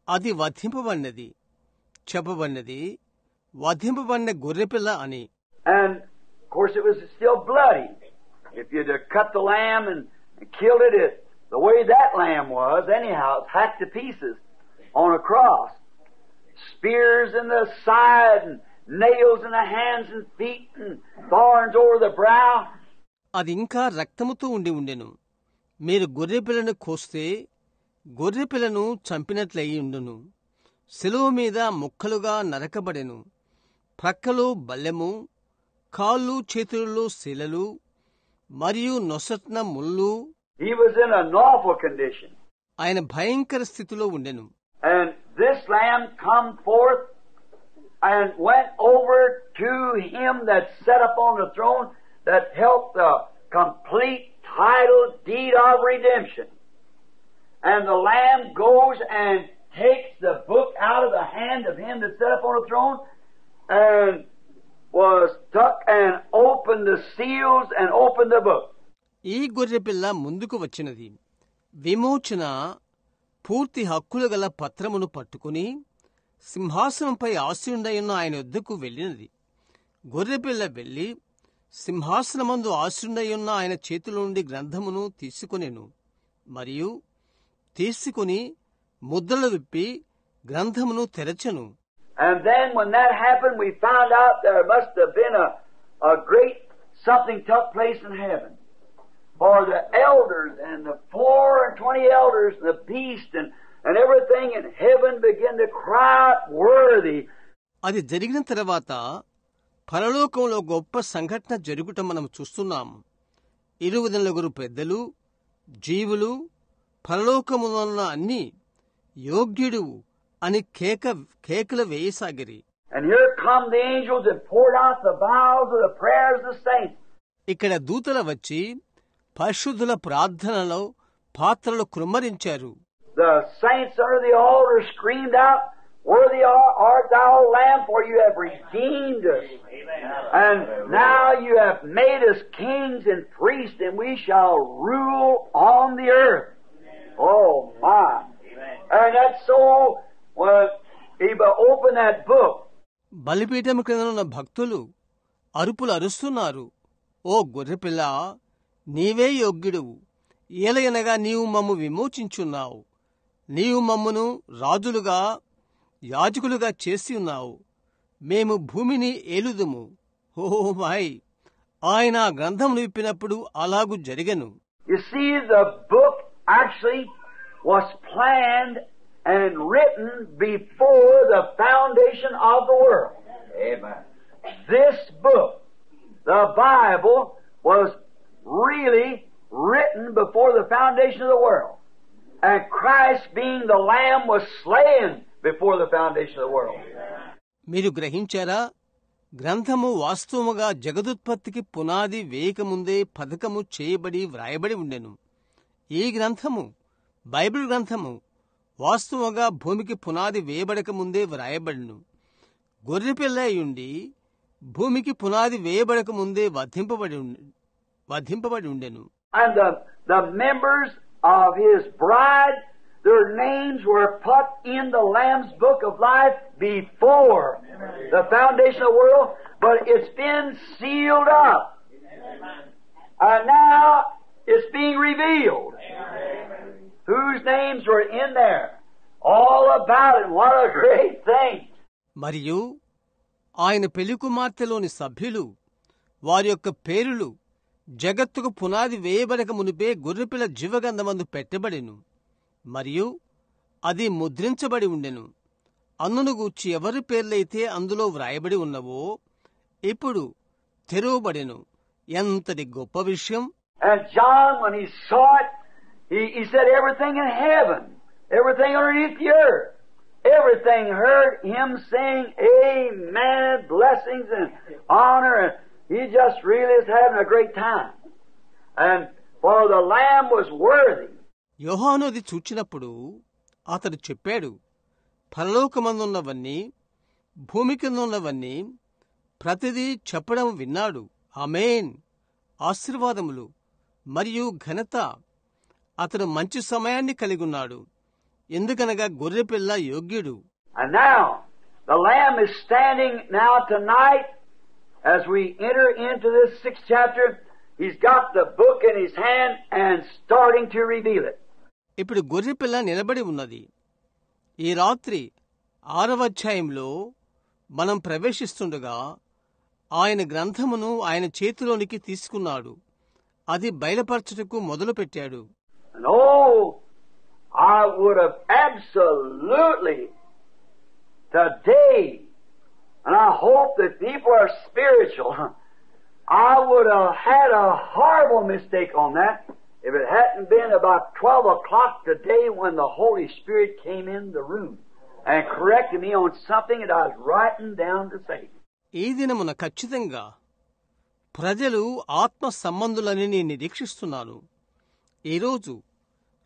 అది వధింపబడినది, చెప్పబడినది వధింపబడిన గొర్రెపిల్ల అని. And of course it was still bloody. If you'd have cut the lamb and killed it, the way that lamb was, anyhow, it's hacked to pieces on a cross. Spears in the side and nails in the hands and feet and thorns over the brow. అది ఇంకా రక్తముతో ఉండెను. మీరు గొర్రెపిల్లను కోస్తే గొర్రెపిల్లను చంపినట్లయి ఉండును. శిలువ మీద ముక్కలుగా నరకబడెను. ప్రక్కలో బల్లెము, కాళ్ళు చేతులలో శిలలు మరియు నొసట్న ముళ్ళు. He was in an awful condition. ఆయన భయంకర స్థితిలో ఉండెను. And this lamb come forth and went over to him that sat upon the throne that helped the complete title deed of redemption. And the lamb goes and takes the book out of the hand of him that sat upon the throne and was stuck and opened the seals and opened the book. ఈ గొర్రెపిల్ల ముందుకు వచ్చినది. విమోచన పూర్తి హక్కులు గల పత్రమును పట్టుకుని సింహాసనంపై ఆసీనుడైన ఆయన వద్దకు వెళ్ళినది. గొర్రెపిల్ల వెళ్లి సింహాసనమందు ఆసీనుడైన ఆయన చేతిలో నుండి గ్రంథమును తీసుకొనెను మరియు తీసుకుని ముద్రలు విప్పి గ్రంథమును తెరచెను. And then when that happened, we found out there must have been a great something took place in heaven. For the elders and the 24 elders and the beast and everything in heaven began to cry out, worthy. అది జరిగిన తర్వాత పరలోకంలో గొప్ప సంఘటన జరుగుట మనం చూస్తున్నాం. 24 పెద్దలు, జీవులు, పరలోకమున్న అన్ని యోగ్యుడు అని కేకలు వేయసాగిరి. And here come the angels and poured out the vials of the prayers of the saints. ఇక్కడ దూతలు వచ్చి పరిశుద్ధుల ప్రార్థనలో పాత్రలు కృమ్మరించారు. The saints under the altar screamed out, worthy art thou, Lamb, for you have redeemed us. And now you have made us kings and priests, and we shall rule on the earth. Oh my. And that's so, when he opened that book. బలిపీఠం క్రింద ఉన్న భక్తులు అరుపులు అరుస్తున్నారు, ఓ గొర్రెపిల్ల, నీవే యోగ్యుడువు, ఏలయనగా నీవు మమ్ము విమోచించున్నావు, నీవు మమ్మును రాజులుగా యాజకులుగా చేసి ఉన్నావు, మేము భూమిని ఏలుదుము. ఓ మై, ఆయన గ్రంథమును విప్పినప్పుడు అలాగు జరిగెను. You see, the book actually was planned and written before the foundation of the world. Amen. This book, the Bible, was really written before the foundation of the world. And Christ, being the Lamb, was slain before the foundation of the world. మీరు గ్రహించారా? గ్రంథము వాస్తవముగా జగదుత్పత్తికి పునాది వేయకముందే పథకము చేయబడి వ్రాయబడి ఉండెను. ఈ గ్రంథము, Bible గ్రంథము, వాస్తవముగా భూమికి పునాది వేయబడక ముందే వ్రాయబడిను. గొర్రెపిల్ల అయ్యుండి భూమికి పునాది వేయబడక ముందే వధింపబడి ఉండెను. And the members of his bride, their names were put in the Lamb's book of life before the foundation of the world, but it's been sealed up. And now it's being revealed. Whose names were in there? All about it. What a great thing. మరియు ఆయన పెళ్లి కుమార్తెలోని సభ్యులు, వారి యొక్క పేరులు జగత్తుకు పునాది వేయబడక మునిపే గొర్రెపిల్ల జీవగంధమందు పెట్టబడెను, మరియు అది ముద్రించబడి ఉండెను. అందును గూర్చి ఎవరి పేర్లైతే అందులో వ్రాయబడి ఉన్నవో ఇప్పుడు తెరవబడెను. ఎంతటి గొప్ప విషయం! And John, when he saw it, he said everything in heaven, everything underneath the earth, everything heard him saying amen, blessings and honor, and he just really is having a great time. And for the Lamb was worthy. యోహాను అది చూచినప్పుడు అతడు చెప్పాడు, పరలోకమందున్నవన్నీ భూమి కింద ఉన్నవన్నీ ప్రతిదీ చెప్పడం విన్నాడు. ఆమేన్. ఆశీర్వాదములు మరియు ఘనత. అతడు మంచి సమయాన్ని కలిగున్నాడు, ఎందుకనగా గొర్రెపిల్ల యోగ్యుడు. And now the Lamb is standing now tonight as we enter into this 6th chapter. He's got the book in his hand and starting to reveal it. ఇప్పుడు గొర్రెపిల్ల నిలబడి ఉన్నది. ఈ రాత్రి 6వ అధ్యాయంలో మనం ప్రవేశిస్తుండగా ఆయన గ్రంథమును ఆయన చేతిలోనికి తీసుకున్నాడు. అది బయలుపరచుటకు మొదలుపెట్టాడు. And oh, I would have absolutely today, and I hope that people are spiritual, I would have had a horrible mistake on that if it hadn't been about 12 o'clock today when the Holy Spirit came in the room and corrected me on something that I was writing down to say. ఈ దినమున ఖచ్చితంగా ప్రజలు ఆత్మ సంబంధులని నేను నిరీక్షిస్తున్నాను. ఈరోజు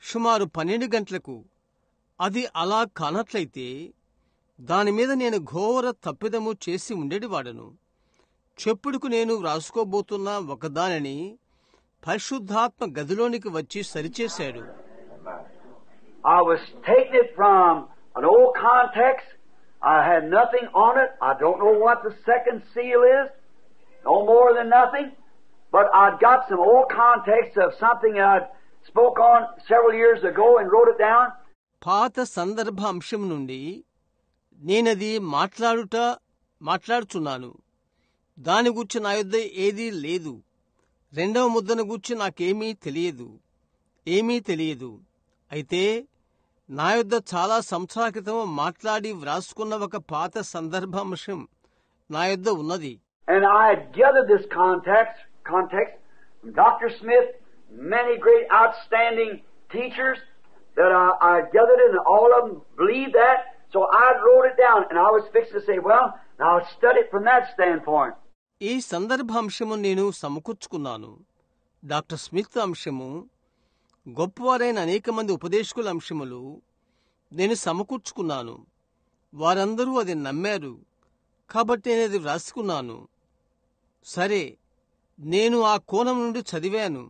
సుమారు 12 గంటలకు అది అలా కానట్లయితే దానిమీద నేను ఘోర తప్పిదము చేసి ఉండేటివాడను. చెప్పుడుకు నేను వ్రాసుకోబోతున్న ఒకదానిని పరిశుద్ధాత్మ గదిలోనికి వచ్చి సరిచేశాడు. I was taking it from an old context. I had nothing on it. I don't know what the second seal is. No more than nothing. But I'd got some old context of something that I'd spoke on several years ago and wrote it down. పాత సందర్భ అంశం నుండి నేనది మాట్లాడుచున్నాను. దాని గూర్చి నా యొద్ద ఏదీ లేదు. రెండవ ముద్దను గూర్చి నాకేమీ తెలియదు. అయితే నా యొద్ద చాలా సంవత్సరాల క్రితం మాట్లాడి వ్రాసుకున్న ఒక పాత సందర్భాంశం నా యొద్ద ఉన్నది. And I had gathered this context from Dr. Smith, many great outstanding teachers that I gathered it, and all of them believed that. So I wrote it down, and I was fixing to say, well, now I'll study it from that standpoint. ఈ సందర్భాంశము నేను సమకూర్చుకున్నాను. Doctor Smith అంశము, గొప్పవారైన అనేక మంది ఉపదేశకుల అంశములు నేను సమకూర్చుకున్నాను. వారందరూ అది నమ్మారు. కాబట్టి నేను అది వ్రాసుకున్నాను. సరే, నేను ఆ కోణం నుండి చదివాను.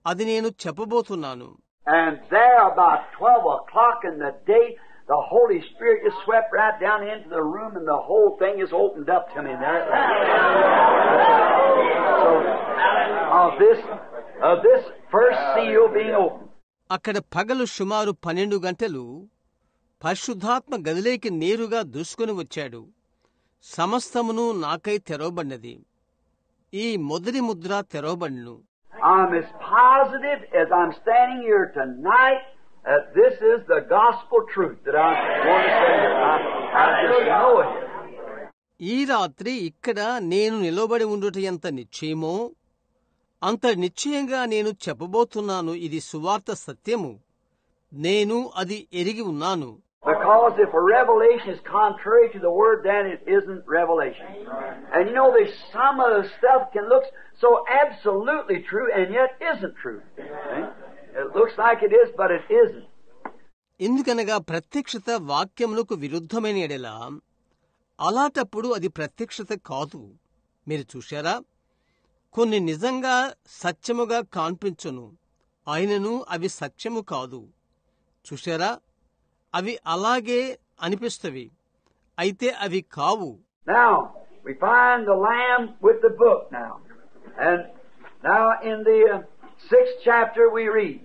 అది నేను చెప్పబోతున్నాను. And there about 12 o'clock in the day, the Holy Spirit just swept right down into the room, and the whole thing is opened up to me there. So, of this first seal being opened. అక్కడ పగలు సుమారు 12 గంటలు పరిశుద్ధాత్మ గదిలోకి నేరుగా దూసుకొని వచ్చాడు. సమస్తమును నాకై తెరవబడినది. ఈ మొదటి Mudra తెరవబడిను. I'm as positive as I'm standing here tonight that this is the gospel truth that I want to say here. I just know it. ఈ రాత్రి ఇక్కడ నేను నిలబడి ఉండుట ఎంత నిశ్చయమో అంత నిశ్చయంగా నేను చెప్పబోతున్నాను. ఇది సువార్త సత్యము. నేను అది ఎరిగి ఉన్నాను. Because if a revelation is contrary to the word, then it isn't revelation. And you know, there's some of the stuff can look so absolutely true and yet isn't true. It looks like it is, but it isn't. ఎందుకనగా ప్రత్యక్షత వాక్యములకు విరుద్ధమైన ఎడల అలాటప్పుడు అది ప్రత్యక్షత కాదు. మీరు చూశారా? కొన్ని నిజంగా సత్యముగా కాన్పించును, అయినను అవి సత్యము కాదు. చూశారా? అవి అలాగే అనిపిస్తవి, అయితే అవి కావు. Now, we find the Lamb with the book now. And now in the 6th chapter we read.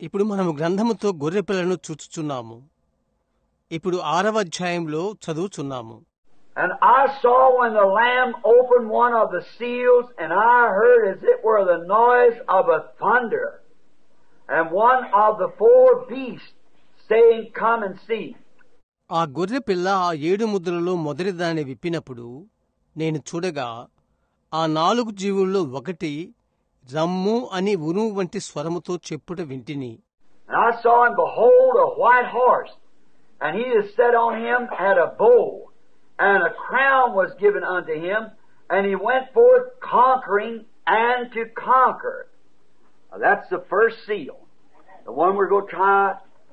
ఇప్పుడు మనము గ్రంథముతో గొర్రెపిల్లను చూచుచున్నాము. ఇప్పుడు 6వ అధ్యాయంలో చదువుచున్నాము. And I saw when the Lamb opened one of the seals, and I heard as it were the noise of a thunder, and one of the 4 beasts saying, Come and see. ఆ గొర్రెపిల్ల ఆ 7 ముద్రలలో మొదటి దాన్ని విప్పినప్పుడు నేను చూడగా ఆ 4 జీవుల్లో ఒకటి రమ్ము అని ఉరుము వంటి స్వరముతో చెప్పుట వింటిని. And I saw, and behold, a white horse, and he that sat on him had a bow, and a crown was given unto him, and he went forth conquering and to conquer. Now, that's the first seal, the one we're going to try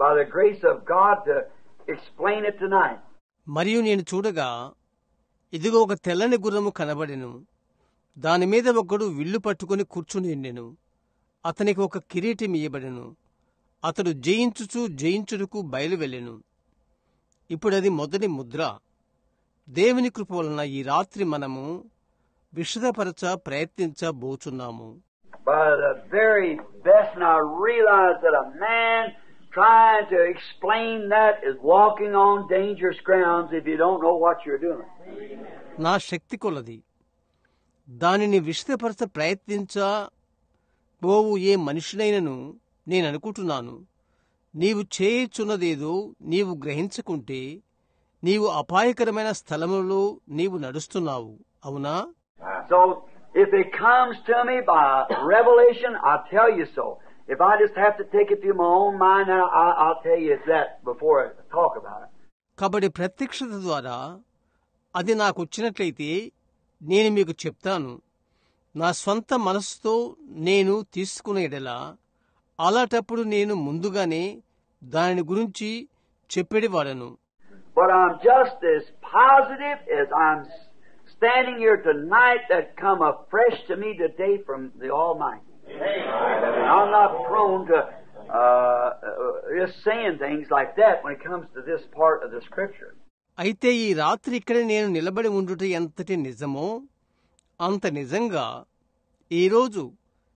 by the grace of God to explain it tonight. మరియు నేను చూడగా ఇదిగో ఒక తెల్లని గుర్రము కనబడెను. దానిమీద ఒకడు విల్లు పట్టుకుని కూర్చుని ఉండెను. అతనికి ఒక కిరీటం ఇయ్యబడెను. అతడు జయించుటకు బయలువెళ్ళెను. ఇప్పుడది మొదటి ముద్ర. దేవుని కృప వలన ఈ రాత్రి మనము ప్రయత్నించబోచున్నాము. By the very best, and I realize that a man trying to explain that is walking on dangerous grounds if you don't know what you're doing. నా శక్తి కొలది దానిని ప్రయత్నించబోవు ఏ మనుషునైనను నేననుకుంటున్నాను, నీవు చేయుచున్నదేదో నీవు గ్రహించకుంటే నీవు అపాయకరమైన స్థలములో నీవు నడుస్తున్నావు. అవునా? So, if it comes to me by revelation, I'll tell you so. If I just have to take it through my own mind, I'll tell you that before I talk about it. కాబట్టి ప్రత్యక్షత ద్వారా అది నాకు వచ్చినట్లయితే నేను మీకు చెప్తాను. నా స్వంత మనస్సుతో నేను తీసుకునే ఎడల అలాటప్పుడు నేను ముందుగానే దాని గురించి చెప్పేవాడను. But I'm just as positive as I'm standing here tonight that come afresh to me today from the Almighty. I'm not prone to just saying things like that when it comes to this part of the Scripture. అయితే ఈ రాత్రి ఇక్కడ నేను నిలబడి ఉండుట ఎంతటి నిజమో అంత నిజంగా ఈరోజు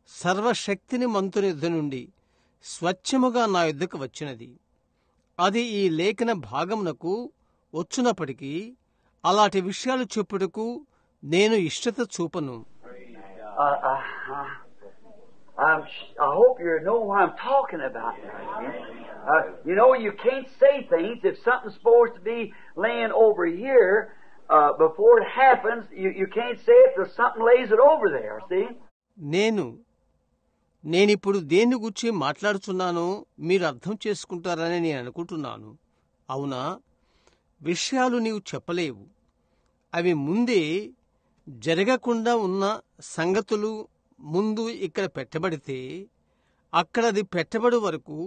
సర్వశక్తిని మంతుని యుద్ధ నుండి స్వచ్ఛముగా నా యుద్ధకు వచ్చినది. అది ఈ లేఖన భాగమునకు వచ్చునప్పటికీ అలాంటి విషయాలు చెప్పుటకు నేను ఇష్టత చూపను. I hope you know what I'm talking about. You can't say things if something's supposed to be laying over here before it happens. You can't say it till something lays it over there. See? నేనిప్పుడు దేని గురించి మాట్లాడుతున్నానో మీరు అర్థం చేసుకుంటారని నేను అనుకుంటున్నాను. అవునా, విషయాలు నీవు చెప్పలేవు. అవి ముందే జరగకుండా ఉన్న సంగతులు ముందు ఇక్కడ పెట్టబడితే అక్కడది పెట్టబడి వరకు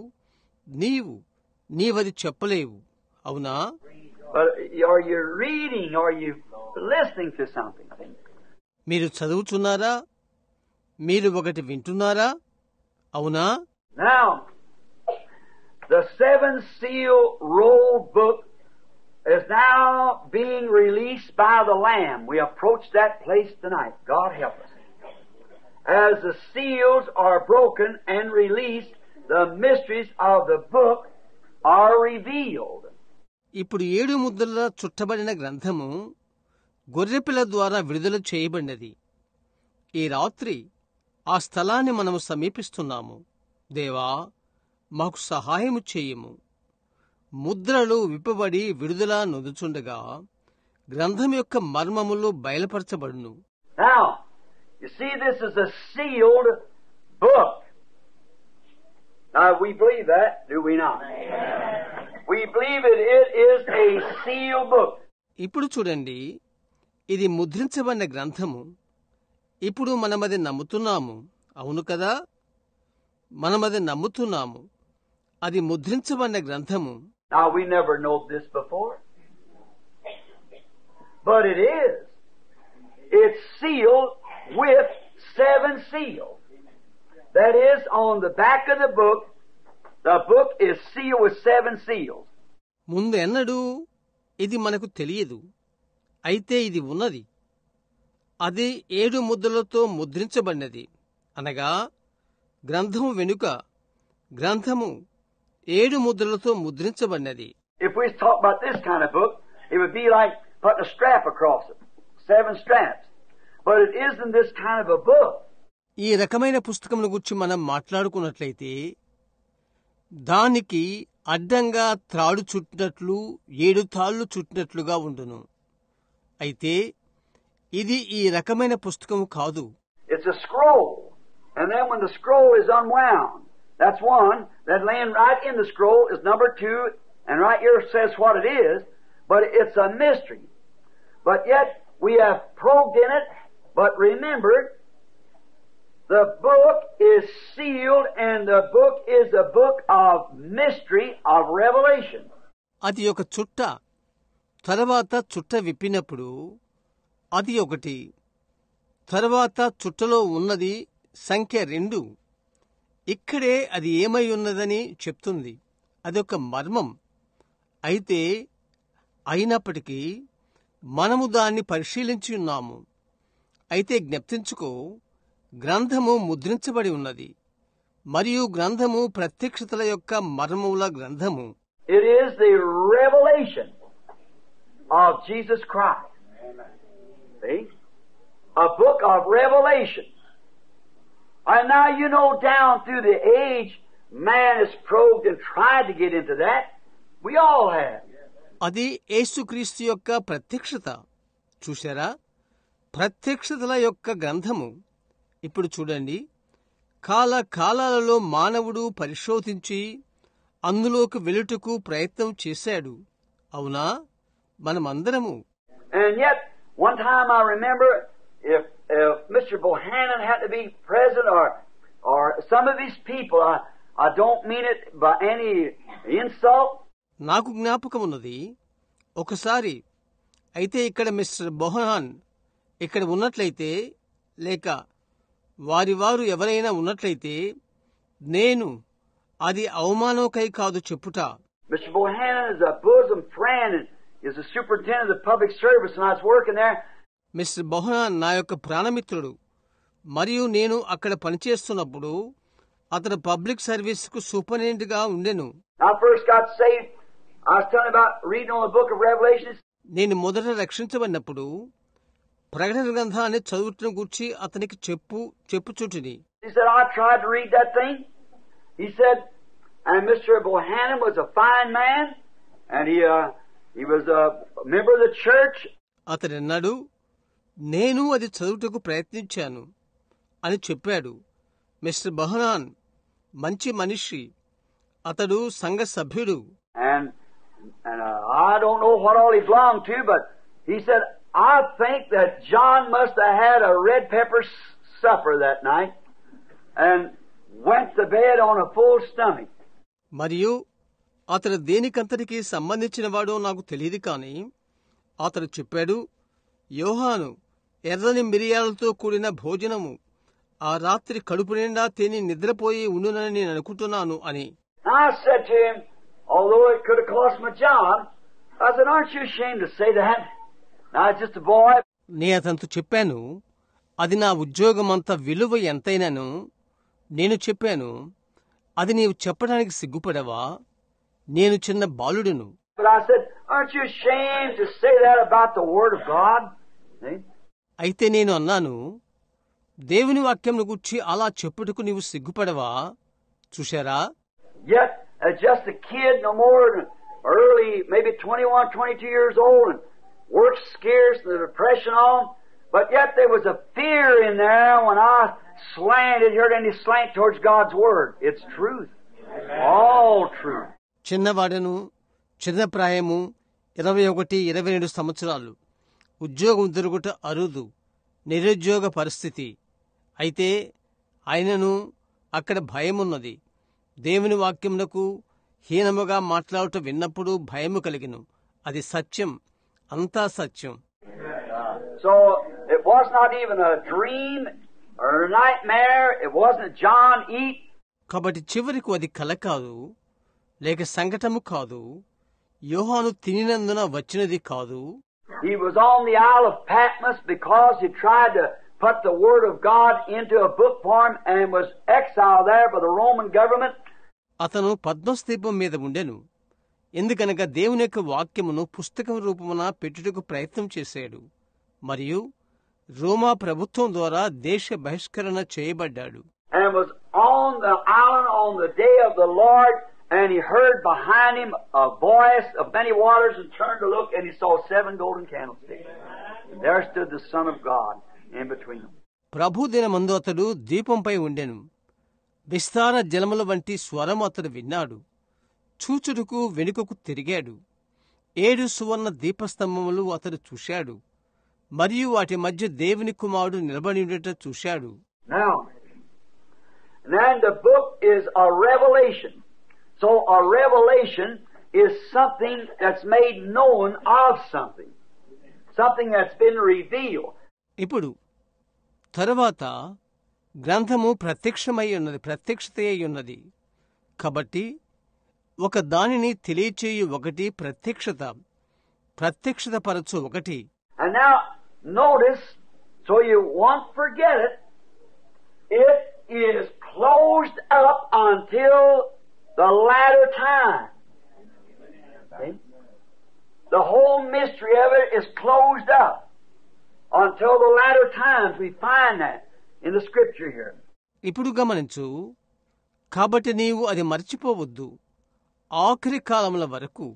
నీవది చెప్పలేవు. అవునా? Are you reading? Are you listening to something? మీరు చదువుచున్నారా? మీరు ఒకటి వింటున్నారా? అవునా? Now, the 7 seal roll book is now being released by the Lamb. We approach that place tonight. God help us. As the seals are broken and released, the mysteries of the book are revealed. ఇప్పుడు 7 ముద్రల చుట్టబడిన గ్రంథము గొర్రెపిల్ల ద్వారా విడుదల చేయబడినది. ఈ రాత్రి ఆ స్థలాన్ని మనము సమీపిస్తున్నాము. దేవా, మాకు సహాయము చేయము. ముద్రలు విప్పబడి విడుదల నొందుచుండగా గ్రంథం యొక్క మర్మములు బయలుపరచబడును. Now, you see, this is a sealed book. Now, we believe that, do we not? We believe it is a sealed book. ఇప్పుడు చూడండి, ఇది ముద్రించబడిన గ్రంథము. ఇప్పుడు మనమది నమ్ముతున్నాము. అవును కదా? మనమది నమ్ముతున్నాము. అది ముద్రించబడిన గ్రంథము. Now, we never know this before, but it is. It's sealed with 7 seals. That is, on the back of the book is sealed with 7 seals. ముందు ఎన్నడూ ఇది మనకు తెలియదు. అయితే ఇది ఉన్నది. అది 7 ముద్రలతో ముద్రించబడినది. అనగా గ్రంథము వెనుక గ్రంథము 7 ముద్రలతో ముద్రించబడినది. If we talk about this kind of book, it would be like putting a strap across it. 7 straps. But it isn't this kind of a book. ఈ రకమైన పుస్తకముల గురించి మనం మాట్లాడుకున్నట్లయితే దానికి అడ్డంగా త్రాడు చుట్టినట్లు 7 తాళ్లు చుట్టినట్లుగా ఉండును. అయితే ఇది ఈ రకమైన పుస్తకము కాదు. It's a scroll. And then when the scroll is unwound, that's one. That laying right in the scroll is number 2. And right here says what it is. But it's a mystery. But yet we have probed in it. But remember, the book is sealed and the book is a book of mystery, of revelation. అది ఒక చుట్ట. తర్వాత చుట్ట విప్పినప్పుడు అది ఒకటి. తర్వాత చుట్టలో ఉన్నది సంఖ్య 2. ఇక్కడే అది ఏమై ఉన్నదని చెప్తుంది. అదొక మర్మం. అయితే అయినప్పటికీ మనము దాన్ని పరిశీలించి ఉన్నాము. అయితే జ్ఞప్తించుకో, గ్రంథము ముద్రించబడి ఉన్నది మరియు గ్రంథము ప్రత్యక్షతల యొక్క మర్మముల గ్రంథము. It is the revelation of Jesus Christ. See? A book of revelation. And now you know down through the age, man has probed and tried to get into that. We all have. అది యేసుక్రీస్తు యొక్క ప్రత్యక్షత. చూశారా? ప్రత్యక్షతల యొక్క గ్రంథము. ఇప్పుడు చూడండి, కాలాలలో మానవుడు పరిశోధించి అందులోకి వెలుటకు ప్రయత్నం చేశాడు. అవునా? మనమందరము. And yet, one time I remember, if Mr. Bohannon had to be present, or some of these people, I don't mean it by any insult. నాకు జ్ఞాపకమున్నది, ఒకసారి అయితే ఇక్కడ మిస్టర్ బొహనాన్ ఇక్కడ ఉన్నట్లయితే, లేక వారు ఎవరైనా ఉన్నట్లయితే, నేను అది అవమానకై కాదు చెప్పుట. Mr. Bohannon is a bosom friend and is the superintendent of the public service, and I was working there. Mister Bohannon నా యొక్క ప్రాణమిత్రుడు మరియు నేను అక్కడ పనిచేస్తున్నప్పుడు అతను పబ్లిక్ సర్వీస్ కు సూపరింటెండెంట్ గా ఉండెను. I first got saved I was telling about reading on the book of Revelation. నేను మొదట రక్షించబడినప్పుడు ప్రకటన గ్రంథాన్ని చదువుతున్న గూర్చి అతనికి చెప్పుచుంటిని. He said, I tried to read that thing. He said, and Mr. Bohannon was a fine man, and he was a member of the church. అతడు అన్నాడు, నేను అది చదువుటకు ప్రయత్నించాను అని చెప్పాడు. మిస్టర్ బహనాన్ మంచి మనిషి, అతడు సంఘ సభ్యుడు. And I don't know what all he belonged to, but he said, I think that John must have had a red pepper supper that night and went to bed on a full stomach. మరియు అతడు దేనికంతటికి సంబంధించిన వాడో నాకు తెలియదు, కానీ అతడు చెప్పాడు, యోహాను ఎర్రని మిరియాలతో కూడిన భోజనము ఆ రాత్రి కడుపు నిండా తిని నిద్రపోయి ఉండునని నేను అనుకుంటున్నాను అని. I said to him, although it could have cost my job, I said, aren't you ashamed to say that? Now it's just a boy. నే అతనితో చెప్పాను, అది నా ఉద్యోగమంత విలువ ఎంతైనాను. నేను చెప్పాను, అది నీవు చెప్పడానికి సిగ్గుపడవా? నేను చిన్న బాలుడును. But I said, aren't you ashamed to say that about the Word of God? See? అయితే నేను అన్నాను, దేవుని వాక్యంను గురించి అలా చెప్పుటకు నీవు సిగ్గుపడవా? చూశారా? Yet, as just a kid, no more than early, maybe 21, 22 years old, and work scarce, and the depression on, but yet there was a fear in there when I heard any slant towards God's Word. It's truth. All truth. చిన్నవాడను, చిన్న ప్రాయము, 21, 22 సంవత్సరాలు, ఉద్యోగం దొరుకుట అరుదు, నిరుద్యోగ పరిస్థితి. అయితే ఆయనను అక్కడ భయమున్నది. దేవుని వాక్యమునకు హీనముగా మాట్లాడుట విన్నప్పుడు భయము కలిగిను. అది సత్యం, అంతా సత్యం. So it was not even a dream or a nightmare. It wasn't John eat. కాబట్టి చివరికి అది కల కాదు, లేక సంకటము కాదు, యోహాను తినినందున వచ్చినది కాదు. He was on the Isle of Patmos because he tried to put the Word of God into a book form and was exiled there by the Roman government. అతను పద్మస్తీపం మీద ఉండెను, ఎందుకనగా దేవుని యొక్క వాక్యమును పుస్తకం రూపమున పెట్టుటకు ప్రయత్నం చేశాడు, మరియు రోమా ప్రభుత్వం ద్వారా దేశ బహిష్కరణ చేయబడ్డాడు. And was on the island on the day of the Lord, and he heard behind him a voice of many waters, and turned to look, and he saw 7 golden candlesticks. And there stood the Son of God in between them. ప్రభు దినమందు అతడు దీపంపై ఉండెను. విస్తార జలముల వంటి స్వరం అతడు విన్నాడు. చూచుటకు వెనుకకు తిరిగాడు. 7 సువర్ణ దీపస్తంభములు అతడు చూశాడు, మరియు వాటి మధ్య దేవుని కుమారుడు నిలబడి ఉండట చూశాడు. Now, then the book is a revelation. So a revelation is something that's made known of something. Something that's been revealed. ఇప్పుడు తరువాత గ్రంథము ప్రత్యక్షత అయి ఉన్నది. కాబట్టి ఒక దానిని తెలియచేయు ఒకటి ప్రత్యక్షత పరచు ఒకటి. And now notice, so you won't forget it, it is closed up until the latter time. Okay? The whole mystery of it is closed up until the latter times. We find that in the scripture here. ఇప్పుడు గమనించు, కాబట్టి నీవు అది మర్చిపోవద్దు, ఆఖరి కాలముల వరకు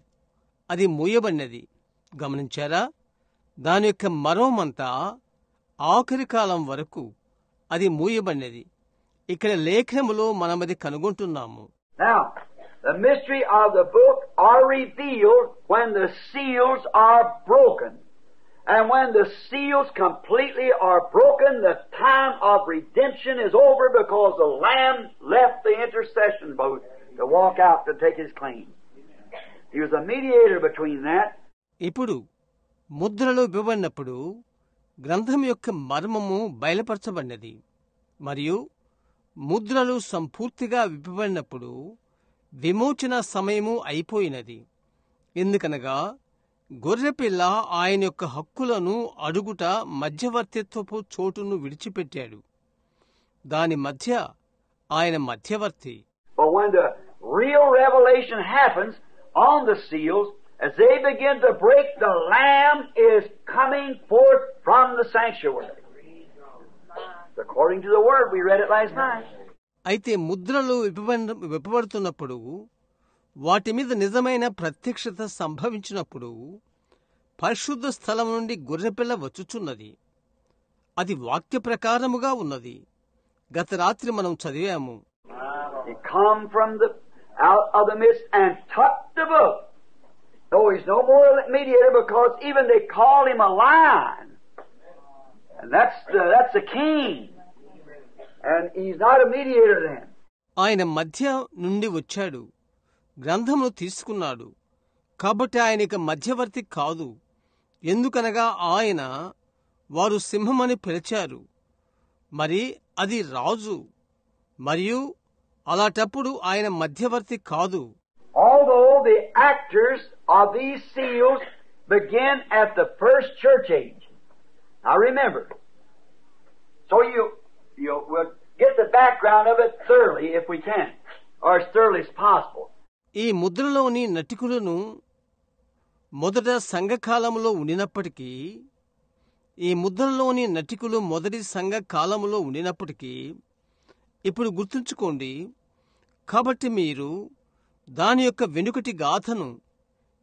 అది మూయబడినది. గమనించారా? దాని యొక్క మరోమంతా ఆఖరి కాలం వరకు అది మూయబడినది. ఇక్కడ లేఖనములో మనమది కనుగొంటున్నాము. Now, the mystery of the book are revealed when the seals are broken. And when the seals completely are broken, the time of redemption is over, because the Lamb left the intercession boat to walk out to take his claim. He was a mediator between that. ఇప్పుడు ముద్రలు విప్పబడినప్పుడు గ్రంథం యొక్క మర్మము బయలుపరచబడినది, మరియు ముద్రలు సంపూర్తిగా విప్పబడినప్పుడు విమోచన సమయము అయిపోయినది. ఎందుకనగా గొర్రెపిల్ల ఆయన యొక్క హక్కులను అడుగుట మధ్యవర్తిత్వపు చోటును విడిచిపెట్టాడు. దాని మధ్య ఆయన మధ్యవర్తి. But when the real revelation happens, on the seals, as they begin to break, the Lamb is coming forth from the sanctuary. According to the Word, we read it last night. అయితే ముద్రలు విప్పబడుతున్నప్పుడు, వాటి మీద నిజమైన ప్రత్యక్షత సంభవించినప్పుడు, పరిశుద్ధ స్థలం నుండి గొర్రెపిల్ల వచ్చుచున్నది. అది వాక్య ప్రకారముగా ఉన్నది. గత రాత్రి మనం చదివాము. He come from the out of the midst and took the book. No, he's no more a mediator, because even they call him a lion, and that's the king, and he's not a mediator then. ఆయన మధ్య నుండి వచ్చాడు, గ్రంథమును తీసుకున్నాడు. కాబట్టి ఆయనక మధ్యవర్తి కాదు. ఎందుకనగా ఆయన వారు సింహమని పిలిచారు, మరి అది రాజు, మరియు అలాటప్పుడు ఆయన మధ్యవర్తి కాదు. Although the actors of these seals begin at the first church age. Now remember, so you will get the background of it thoroughly if we can, or as thoroughly as possible. ఈ ముద్రలోని నటికులను మొదట సంఘకాలములో ఉండినప్పటికీ, ఈ ముద్రలోని నటికులు మొదటి సంఘకాలములో ఉండినప్పటికీ, ఇప్పుడు గుర్తుంచుకోండి. కాబట్టి మీరు దాని యొక్క వెనుకటి గాథను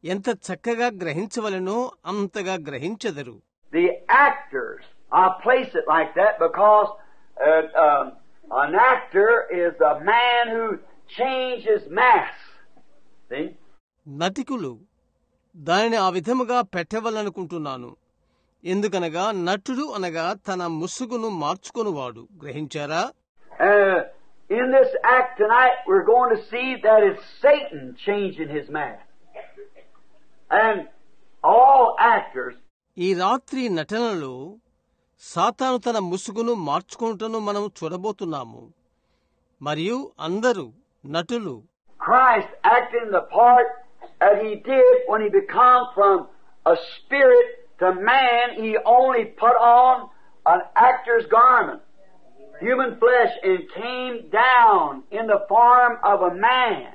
ఎంత చక్కగా గ్రహించవలెనో అంతగా గ్రహించెదరు. The actors, I place it like that because an actor is a man who changes mask. See? నటికులు, దానిని ఆ విధముగా పెట్టవలనుకుంటున్నాను. ఎందుకనగా నటుడు అనగా తన ముసుగును మార్చుకొనువాడు. గ్రహించారా? In this act tonight, we're going to see that it's Satan changing his mask. And all actors. ఈ రాత్రి నటనలో సాతాను తన ముసుగును మార్చుకొనుటను మనం చూడబోతున్నాము. మరియు అందరూ నటులు. Christ acting the part that he did when he became from a spirit to man, he only put on an actor's garment, human flesh, and came down in the form of a man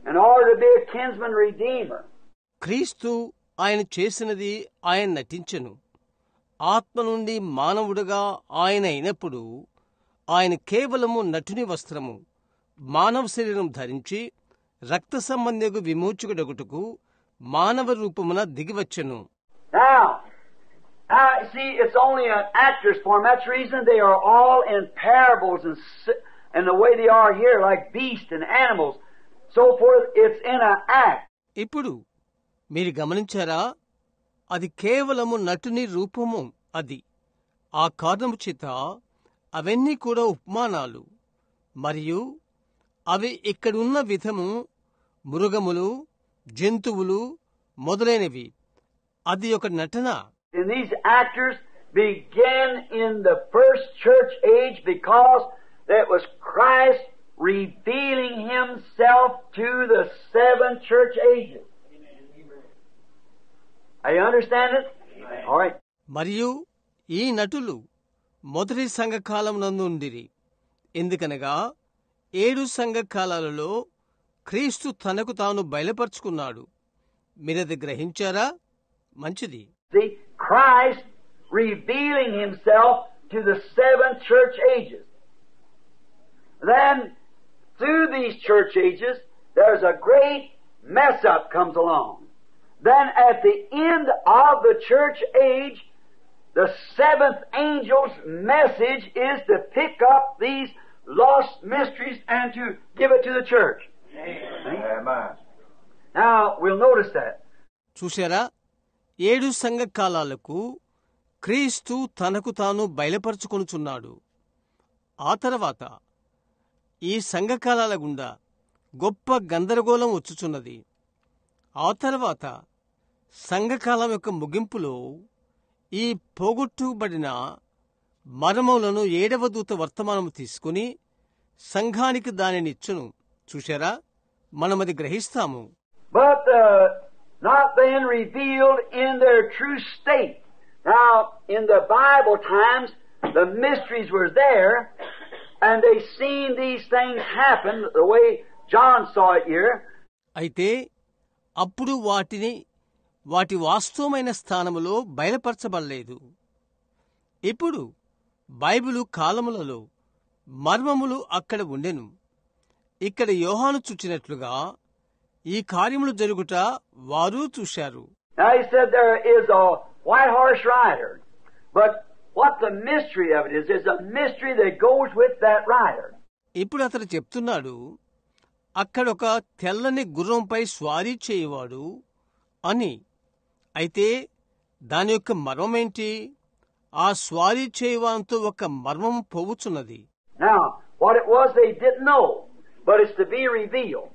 in order to be a kinsman redeemer. క్రీస్తు ఆయన చేసినది ఆయన నటించెను. ఆత్మ నుండి మానవుడుగా ఆయన అయినప్పుడు ఆయన కేవలము నటుని వస్త్రము, మానవ శరీరం ధరించి రక్త సంబంధికు విమోచకుడగుటకు మానవ రూపమున దిగివచ్చెను. Now, see, it's only an actor's form. That's the reason they are all in parables and the way they are here, like beasts and animals, so forth. It's in an act. ఇప్పుడు మీరు గమనించారా? అది కేవలము నటుని రూపము. అది ఆ కారణము చేత అవన్నీ కూడా ఉపమానాలు, మరియు అవి ఇక్కడున్న విధము మృగములు, జంతువులు మొదలైనవి. అది ఒక నటన. And these actors began in the first church age because that was Christ revealing himself to the 7 church ages. Are you understand it? All right. మరియు ఈ నటులు మొదటి సంఘకాలమునందు ఉండిరి. ఎందుకనగా 7 సంఘకాలాలలో క్రీస్తు తనకు తాను బయలుపరుచుకున్నాడు. మీరది గ్రహించారా? మంచిది. See, Christ revealing himself to the 7 church ages. Then, through these church ages, there's a great mess up comes along. Then at the end of the church age, the 7th angel's message is to pick up these lost mysteries and to give it to the church. Amen. Now, we'll notice that. చూశారా? 7 సంఘకాలాలకు క్రీస్తు తనకు తాను బయలుపరుచుకొనుచున్నాడు. ఆ తర్వాత ఈ సంఘకాలాల గుండా గొప్ప గందరగోళం వచ్చుచున్నది. ఆ తర్వాత సంఘకాలం యొక్క ముగింపులో ఈ పోగొట్టుబడిన మర్మములను 7వ దూత వర్తమానము తీసుకుని సంఘానికి దానినిచ్చును. చూశారా? మనమది గ్రహిస్తాము. But not then revealed in their true state. Now, in the Bible times, the mysteries were there, and they seen these things happen the way John saw it here. అయితే అప్పుడు వాటి వాస్తవమైన స్థానములో బయలుపరచబడలేదు. ఇప్పుడు బైబిలు కాలములలో మర్మములు అక్కడ ఉండెను. ఇక్కడ యోహాను చూచినట్లుగా ఈ కార్యములు జరుగుట వారు చూశారు. Now he said there is a white horse rider, but what the mystery of it is a mystery that goes with that rider. ఇప్పుడు అతడు చెప్తున్నాడు, అక్కడొక తెల్లని గుర్రంపై స్వారీ చేయువాడు అని. అయితే దాని యొక్క మర్మమేంటి? ఆ స్వారీ చేయువానితో ఒక మర్మం పోవుచున్నది. Now, what it was they didn't know, but it's to be revealed.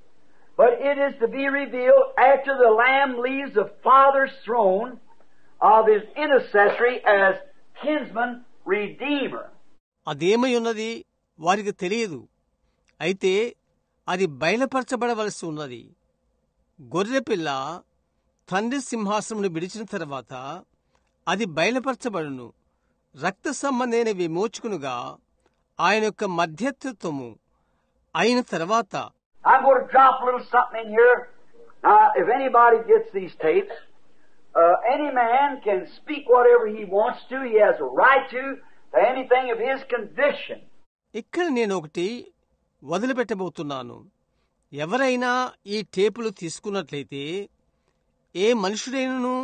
But it is to be revealed after the Lamb leaves the Father's throne of His intercessory as kinsman redeemer. అదేమై ఉన్నది వారికి తెలియదు. అయితే అది బయలుపరచబడవలసి ఉన్నది. గొర్రెపిల్ల తండ్రి సింహాసనమును విడిచిన తర్వాత అది బయలుపరచబడును. రక్త సంబంధైన విమోచకునుగా ఆయన యొక్క మధ్యత్వము అయిన తర్వాత. I'm going to drop a little something in here. Now, if anybody gets these tapes, any man can speak whatever he wants to. He has a right to anything of his conviction. ఇక్కడ నేను ఒకటి వదిలిపెట్టబోతున్నాను. ఎవరైనా ఈ టేపులు తీసుకున్నట్లయితే ఏ మనుషుడైనను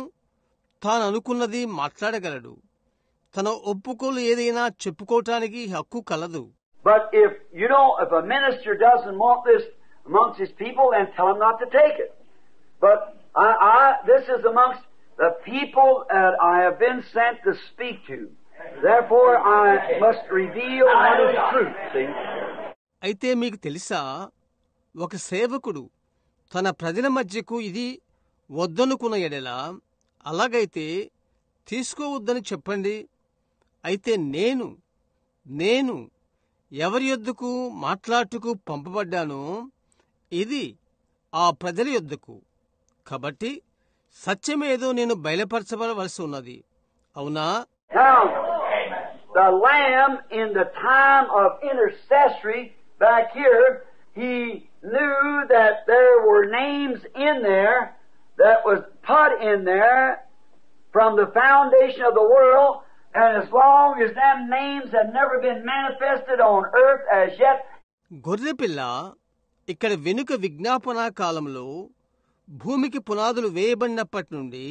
తాను అనుకున్నది మాట్లాడగలడు. తన ఒప్పుకోలు ఏదైనా చెప్పుకోవటానికి హక్కు కలదు. But if a minister doesn't want this amongst his people, then tell him not to take it. But this is amongst the people that I have been sent to speak to. Therefore, I must reveal what is truth. See? అయితే మీకు తెలుసా, ఒక సేవకుడు తన ప్రజల మధ్యకు ఇది వద్దనుకున్న ఎడల అలాగైతే తీసుకోవద్దని చెప్పండి. అయితే నేను ఎవరి యొద్దకు మాట్లాడుటకు పంపబడ్డానో ఇది ఆ ప్రజల యొద్దకు. కాబట్టి సత్యమేదో నేను బయలుపరచబడవలసి ఉన్నది. అవునా? Now, the Lamb in the time of intercessory back here, he knew that there were names in there that was put in there from the foundation of the world, and as long as them names had never been manifested on earth as yet. గొర్రెపిల్ల ఇక్కడ వెనుక విజ్ఞాపన కాలంలో భూమికి పునాదులు వేయబడినప్పటి నుండి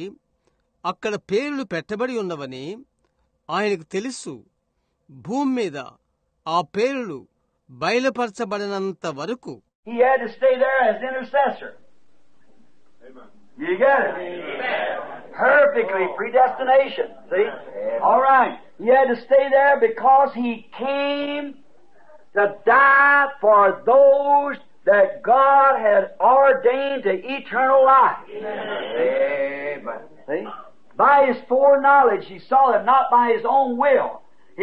అక్కడ పేర్లు పెట్టబడి ఉన్నవని ఆయనకు తెలుసు. భూమి మీద ఆ పేర్లు బయలుపరచబడినంత వరకు He had to stay there as intercessor. Amen. You get it? Amen. Perfectly predestination. See? All right. He had to stay there because he came to die for those that God had ordained to eternal life. Amen. See? By his foreknowledge, he saw that not by his own will.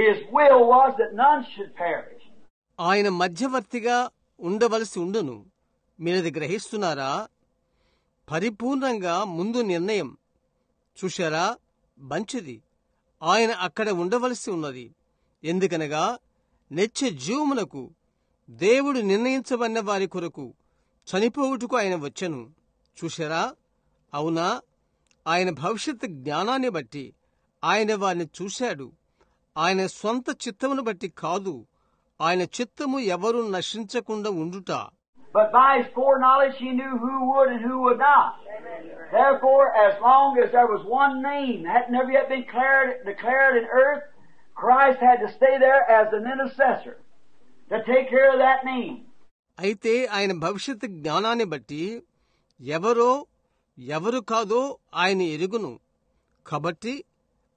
His will was that none should perish. ఆయన మధ్యవర్తిగా ఉండవలసి ఉండును. మీరది గ్రహిస్తున్నారా? పరిపూర్ణంగా ముందు నిర్ణయం. చూశారా? మంచిది. ఆయన అక్కడ ఉండవలసి ఉన్నది. ఎందుకనగా నిత్య జీవమునకు దేవుడు నిర్ణయించబడిన వారి కొరకు చనిపోవుటకు ఆయన వచ్చెను. చూశారా? అవునా? ఆయన భవిష్యత్తు జ్ఞానాన్ని బట్టి ఆయన వారిని చూశాడు. ఆయన స్వంత చిత్తమును బట్టి కాదు, ఆయన చిత్తము ఎవరు నశించకుండా ఉండుట. But by his foreknowledge, he knew who would and who would not. Therefore, as long as there was one name that had never yet been declared in earth, Christ had to stay there as an intercessor to take care of that name. అయితే ఆయన భవిష్యత్తు జ్ఞానాన్ని బట్టి ఎవరు కాదో ఆయన ఎరుగును. కాబట్టి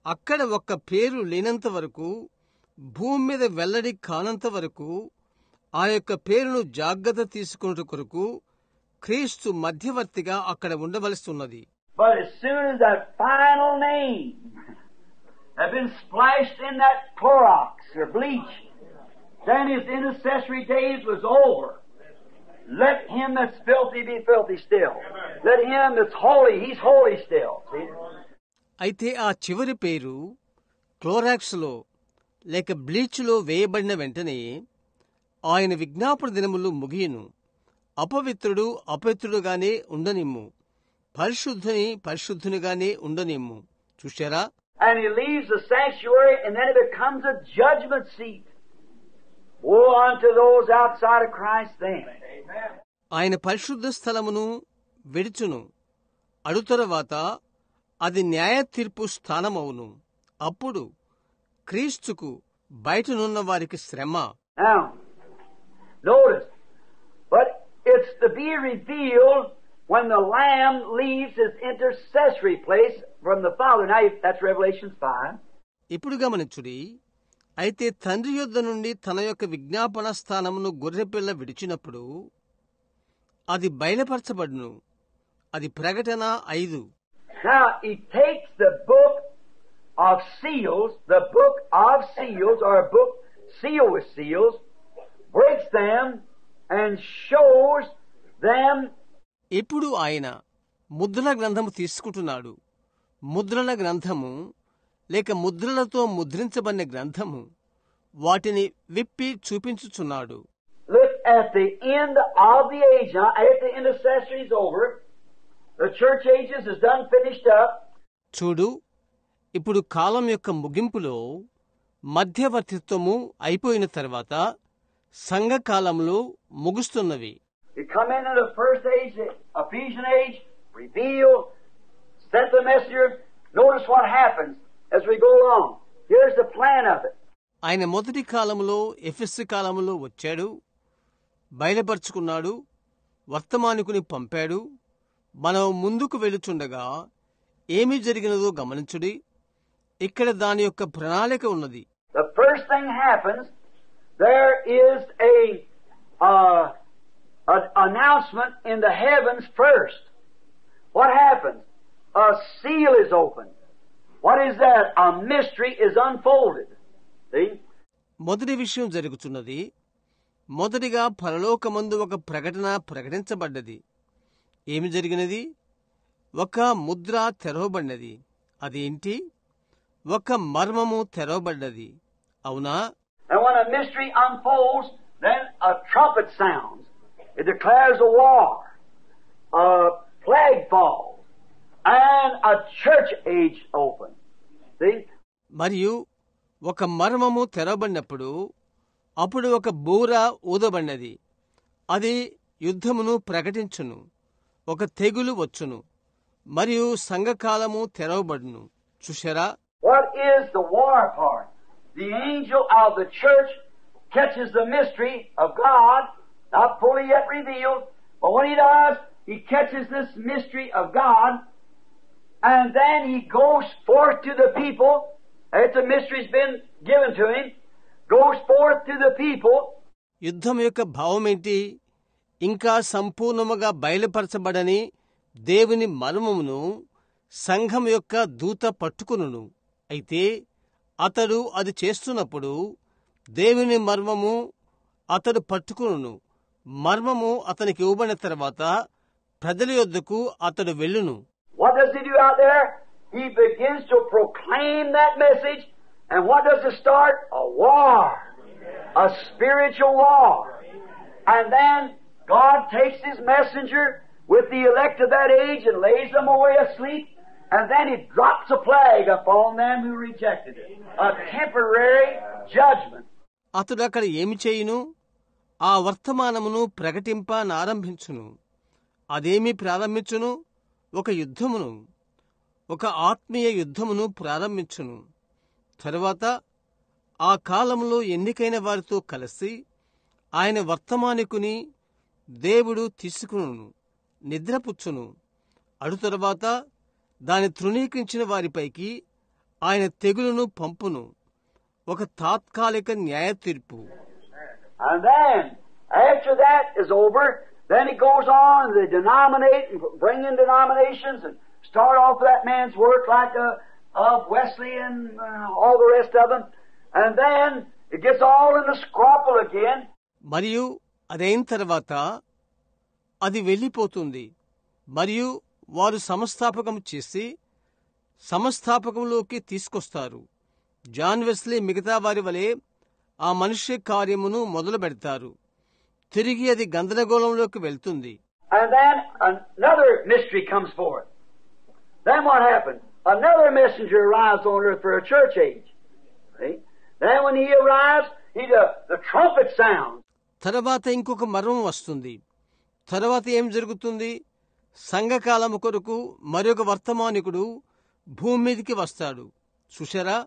అక్కడ ఒక్క పేరు లేనంత వరకు, భూమి మీద వెల్లడి కానంత వరకు ఆ యొక్క పేరును జాగ్రత్త తీసుకున్న కొరకు క్రీస్తు మధ్యవర్తిగా అక్కడ ఉండవలసి ఉన్నది. But as soon as that final name had been splashed in that Clorox or bleach, then his intercessory days was over. Let him that's filthy be filthy still. Let him that's holy, he's holy still. See? అయితే ఆ చివరి పేరు క్లోరాక్స్లో లేక బ్లీచ్లో వేయబడిన వెంటనే ఆయన విజ్ఞాపన దినములు ముగియను. అపవిత్రుడు అపవిత్రుడుగానే ఉండనిమ్ము. పరిశుద్ధునిగానే ఉండనిమ్ము. చూశారా? And he leaves the sanctuary, and then it becomes a judgment seat. Woe unto those outside of Christ then. ఆయన పరిశుద్ధ స్థలమును విడుచును. అడు తరువాత అది న్యాయ తీర్పు స్థానమవును. అప్పుడు క్రీస్తుకు బయటనున్న వారికి శ్రమ. Now, notice, but it's to be revealed when the Lamb leaves his intercessory place from the Father. Now, that's Revelation 5. ఇప్పుడు గమనించుడి. అయితే తండ్రి యొద్ద నుండి తన యొక్క విజ్ఞాపన స్థానమును గొర్రెపిల్ల విడిచినప్పుడు అది బయలుపరచబడును. అది ప్రకటన 5. Now, he takes the book of seals, or a book sealed with seals, breaks them and shows them. ఇప్పుడు ఆయన ముద్రల గ్రంథము తీసుకుంటున్నాడు. ముద్రల గ్రంథము లేక ముద్రలతో ముద్రించబడిన గ్రంథము వాటిని విప్పి చూపించుచున్నాడు. Look at the end of the age. Now, after the intercessory is over, the church ages is done, finished up. చూడు, ఇప్పుడు కాలం యొక్క ముగింపులో మధ్యవర్తిత్వము అయిపోయిన తర్వాత సంఘకాలంలో ముగుస్తున్నవి. You come into the first age, the Ephesian age, reveal, sent the messenger. Notice what happens as we go along. Here's the plan of it. ఆయన మొదటి కాలంలో ఎఫెసు కాలంలో వచ్చాడు, బయలుపరుచుకున్నాడు, వర్తమానికుని పంపాడు. మనం ముందుకు వెళుచుండగా ఏమి జరిగినదో గమనించుడి. ఇక్కడ దాని యొక్క ప్రణాళిక ఉన్నది. The first thing happens, there is an announcement in the heavens first. What happens? A seal is opened. What is that? A mystery is unfolded. See? మొదటి విషయం జరుగుతున్నది. మొదటిగా పరలోకమందు ఒక ప్రకటన ప్రకటించబడ్డది. ఏమి జరిగినది? ఒక ముద్ర తెరవబడినది. అదేంటి? ఒక మర్మము తెరవబడ్డది. అవునా? And when a mystery unfolds, then a trumpet sounds. It declares a war. A plague falls. And a church age opens. See? మరియు ఒక మర్మము తెరవబడినప్పుడు అప్పుడు ఒక బూర ఊదబడినది. అది యుద్ధమును ప్రకటించును. ఒక తెగులు వచ్చును. మరియు సంఘకాలము తెరవబడును. చూశారా? What is the war part? The angel of the church catches the mystery of God, not fully yet revealed, but when he does, he catches this mystery of God, and then he goes forth to the people. After the mystery's been given to him, goes forth to the people. యుద్ధం యొక్క భావమేంటి? ఇంకా సంపూర్ణముగా బయలుపరచబడని దేవుని మర్మమును సంఘం యొక్క దూత పట్టుకును. అయితే అతడు అది చేస్తున్నప్పుడు దేవుని మర్మము అతడు పట్టుకును. మర్మము అతనికి ఇవ్వబడిన తర్వాత ప్రజల యొద్దకు అతడు వెళ్ళును. What does he do out there? He begins to proclaim that message, and what does it start? A war. A spiritual war. And then God takes his messenger with the elect of that age and lays them away asleep, and then he drops a plague upon them who rejected it. A temporary judgment. అతడు అక్కడ ఏమి చేయును? ఆ వర్తమానమును ప్రకటింపనారంభించును. అదేమి ప్రారంభించును? ఒక యుద్ధమును, ఒక ఆత్మీయ యుద్ధమును ప్రారంభించును. తరువాత ఆ కాలంలో ఎన్నికైన వారితో కలిసి ఆయన వర్తమానికుని దేవుడు తీసుకును, నిద్రపుచ్చును. అడు తరువాత దాని తృణీకరించిన వారిపైకి ఆయన తెగులును పంపును. ఒక తాత్కాలిక న్యాయ తీర్పు. And then, after that is over, then he goes on, they denominate and bring in denominations and start off that man's work like of Wesley and all the rest of them. And then it gets all in the scrapple again. మరియు అదైన తర్వాత అది వెళ్ళిపోతుంది. మరియు వారు సంస్థాపకం చేసి సంస్థాపకంలోకి తీసుకొస్తారు. John Wesley మిగతా వారి వలె ఆ మనుష్య కార్యమును మొదలు పెడతారు. తిరిగి అది గందరగోళంలోకి వెళ్తుంది. And then another mystery comes forth. Then what happens? Another messenger arrives on earth for a church age. See? Then when he arrives, the trumpet sounds. తర్వాత ఇంకొక మర్మం వస్తుంది. తర్వాత ఏం జరుగుతుంది? సంఘకాలము కొరకు మరొక వర్తమానికుడు భూమి మీదికి వస్తాడు. చూశారా?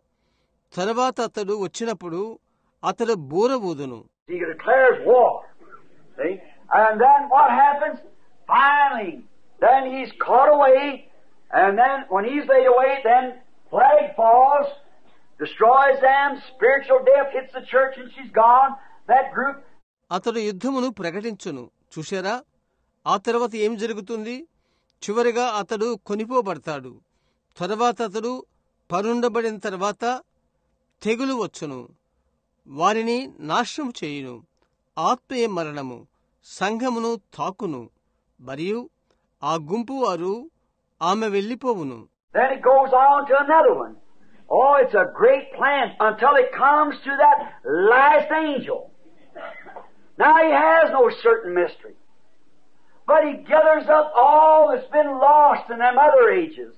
తర్వాత అతడు వచ్చినప్పుడు అతడు బూర ఊదును. He declares war. See? And then what happens? Finally, then he's caught away, and then when he's laid away, then plague falls, destroys them, spiritual death hits the church and she's gone. That group. అతడు యుద్ధమును ప్రకటించును. చూశారా? ఆ తర్వాత ఏం జరుగుతుంది? చివరిగా అతడు కొనిపోబడతాడు. తర్వాత అతడు పరుండబడిన తర్వాత తెగులు వచ్చును, వారిని నాశనం చేయును. ఆత్మీయ మరణము సంఘమును తాకును, మరియు ఆ గుంపు వారు ఆమె వెళ్లిపోవును. Then it goes on to another one. Oh, it's a great plan until it comes to that last angel. Now he has no certain mystery, but he gathers up all that's been lost in them other ages,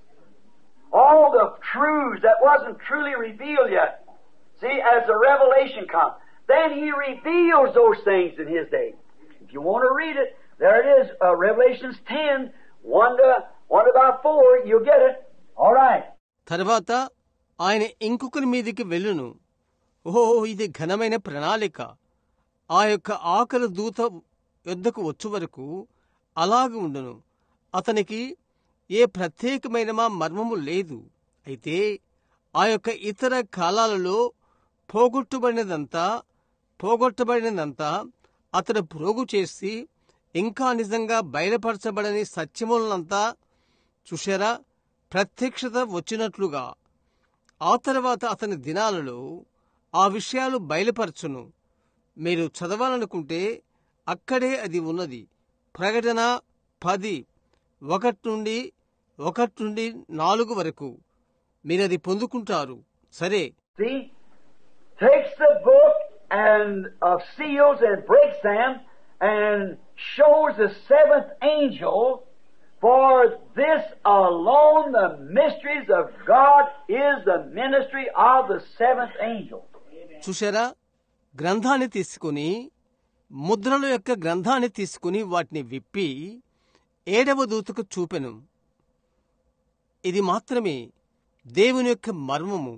all the truths that wasn't truly revealed yet. See, as the revelation comes, then he reveals those things in his day. If you want to read it, there it is, Revelations 10, 1-4, you'll get it. All right. తర్వాత ఆయన ఇంకొకరి మీదికి వెళ్ళును. ఓహో, ఇది ఘనమైన ప్రణాళిక. ఆ యొక్క ఆకలి దూత యొద్దకు వచ్చు వరకు అలాగ ఉండును. అతనికి ఏ ప్రత్యేకమైన మర్మము లేదు. అయితే ఆ యొక్క ఇతర కాలాలలో పోగొట్టబడినదంతా అతడు ప్రోగు చేసి ఇంకా నిజంగా బయలుపరచబడని సత్యములనంతా చూశారా? ప్రత్యక్షత వచ్చినట్లుగా ఆ తర్వాత అతని దినాలలో ఆ విషయాలు బయలుపరచును. మీరు చదవాలనుకుంటే అక్కడే అది ఉన్నది. ప్రకటన 10:1-4 వరకు మీరది పొందుకుంటారు. సరే, See, takes the book and of seals and breaks them and shows the seventh angel. For this alone, the mysteries of God is the ministry of the seventh angel. చూశారా? గ్రంథాన్ని తీసుకుని, ముద్రల యొక్క గ్రంథాన్ని తీసుకుని వాటిని విప్పి 7వ దూతకు చూపెను. ఇది మాత్రమే దేవుని యొక్క మర్మము.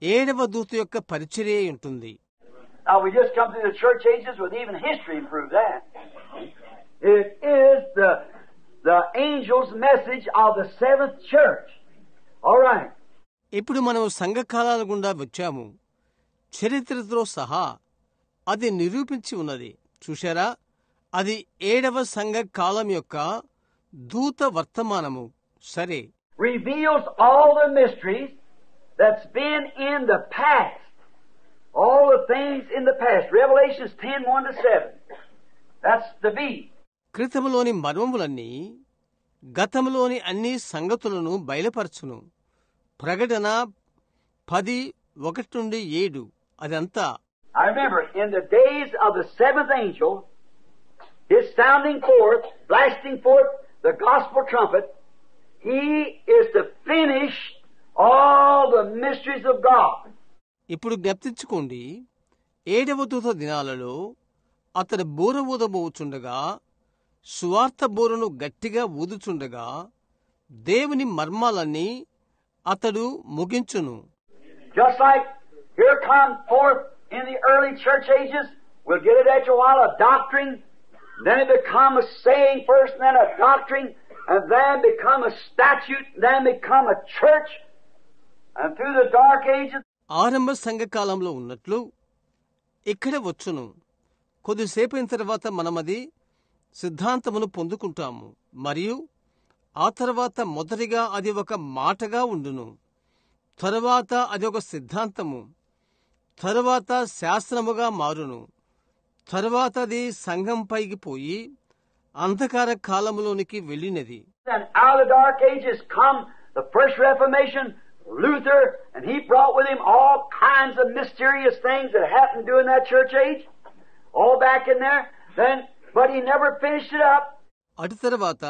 7వ దూత యొక్క పరిచర్య ఉంటుంది. Now we just come through the church ages with even history to prove that. It is the angel's message of the seventh church. All right. ఇప్పుడు మనం సంఘకాలాల గుండా వచ్చాము. చరిత్రతో సహా అది నిరూపించి ఉన్నది. చూశారా? అది 7వ సంఘ కాలం యొక్క దూత వర్తమానము. సరే, Reveals all the mysteries that's been in the past. All the things in the past. Revelations 10:1-7. That's the V. క్రితములోని మర్మములన్నీ, గతములోని అన్ని సంగతులను బయలుపరచును. ప్రకటన 10:1-7. అదంతా. I remember in the days of the seventh angel, his sounding forth, blasting forth the gospel trumpet, he is to finish all the mysteries of God. ఇప్పుడు జ్ఞప్తించుకోండి, 7వ దూత దినాలలో అతడు బూర ఊదబోచుండగా, సువార్త బూరను గట్టిగా ఊదుచుండగా దేవుని మర్మాలన్నీ అతడు ముగించును. Just like here come forth in the early church ages, we'll get it after a while, a doctrine, then it become a saying first, then a doctrine, and then become a statute, then become a church, and through the dark ages. ఆరంభ సంఘకాలంలో ఉన్నట్లు ఇక్కడ వచ్చును. కొద్దిసేపైన తర్వాత మనమది సిద్ధాంతమును పొందుకుంటాము, మరియు ఆ తర్వాత మొదటిగా అది ఒక మాటగా ఉండును, తరువాత అది ఒక సిద్ధాంతము, తరువాత శాస్త్రముగా మారును, తరువాత అది సంఘం పైకి పోయి అంధకార కాలములోనికి వెళ్ళినది. And out of the dark ages come the first Reformation, Luther, and he brought with him all kinds of mysterious things that happened during that church age, all back in there. But he never finished it up. అటు తర్వాత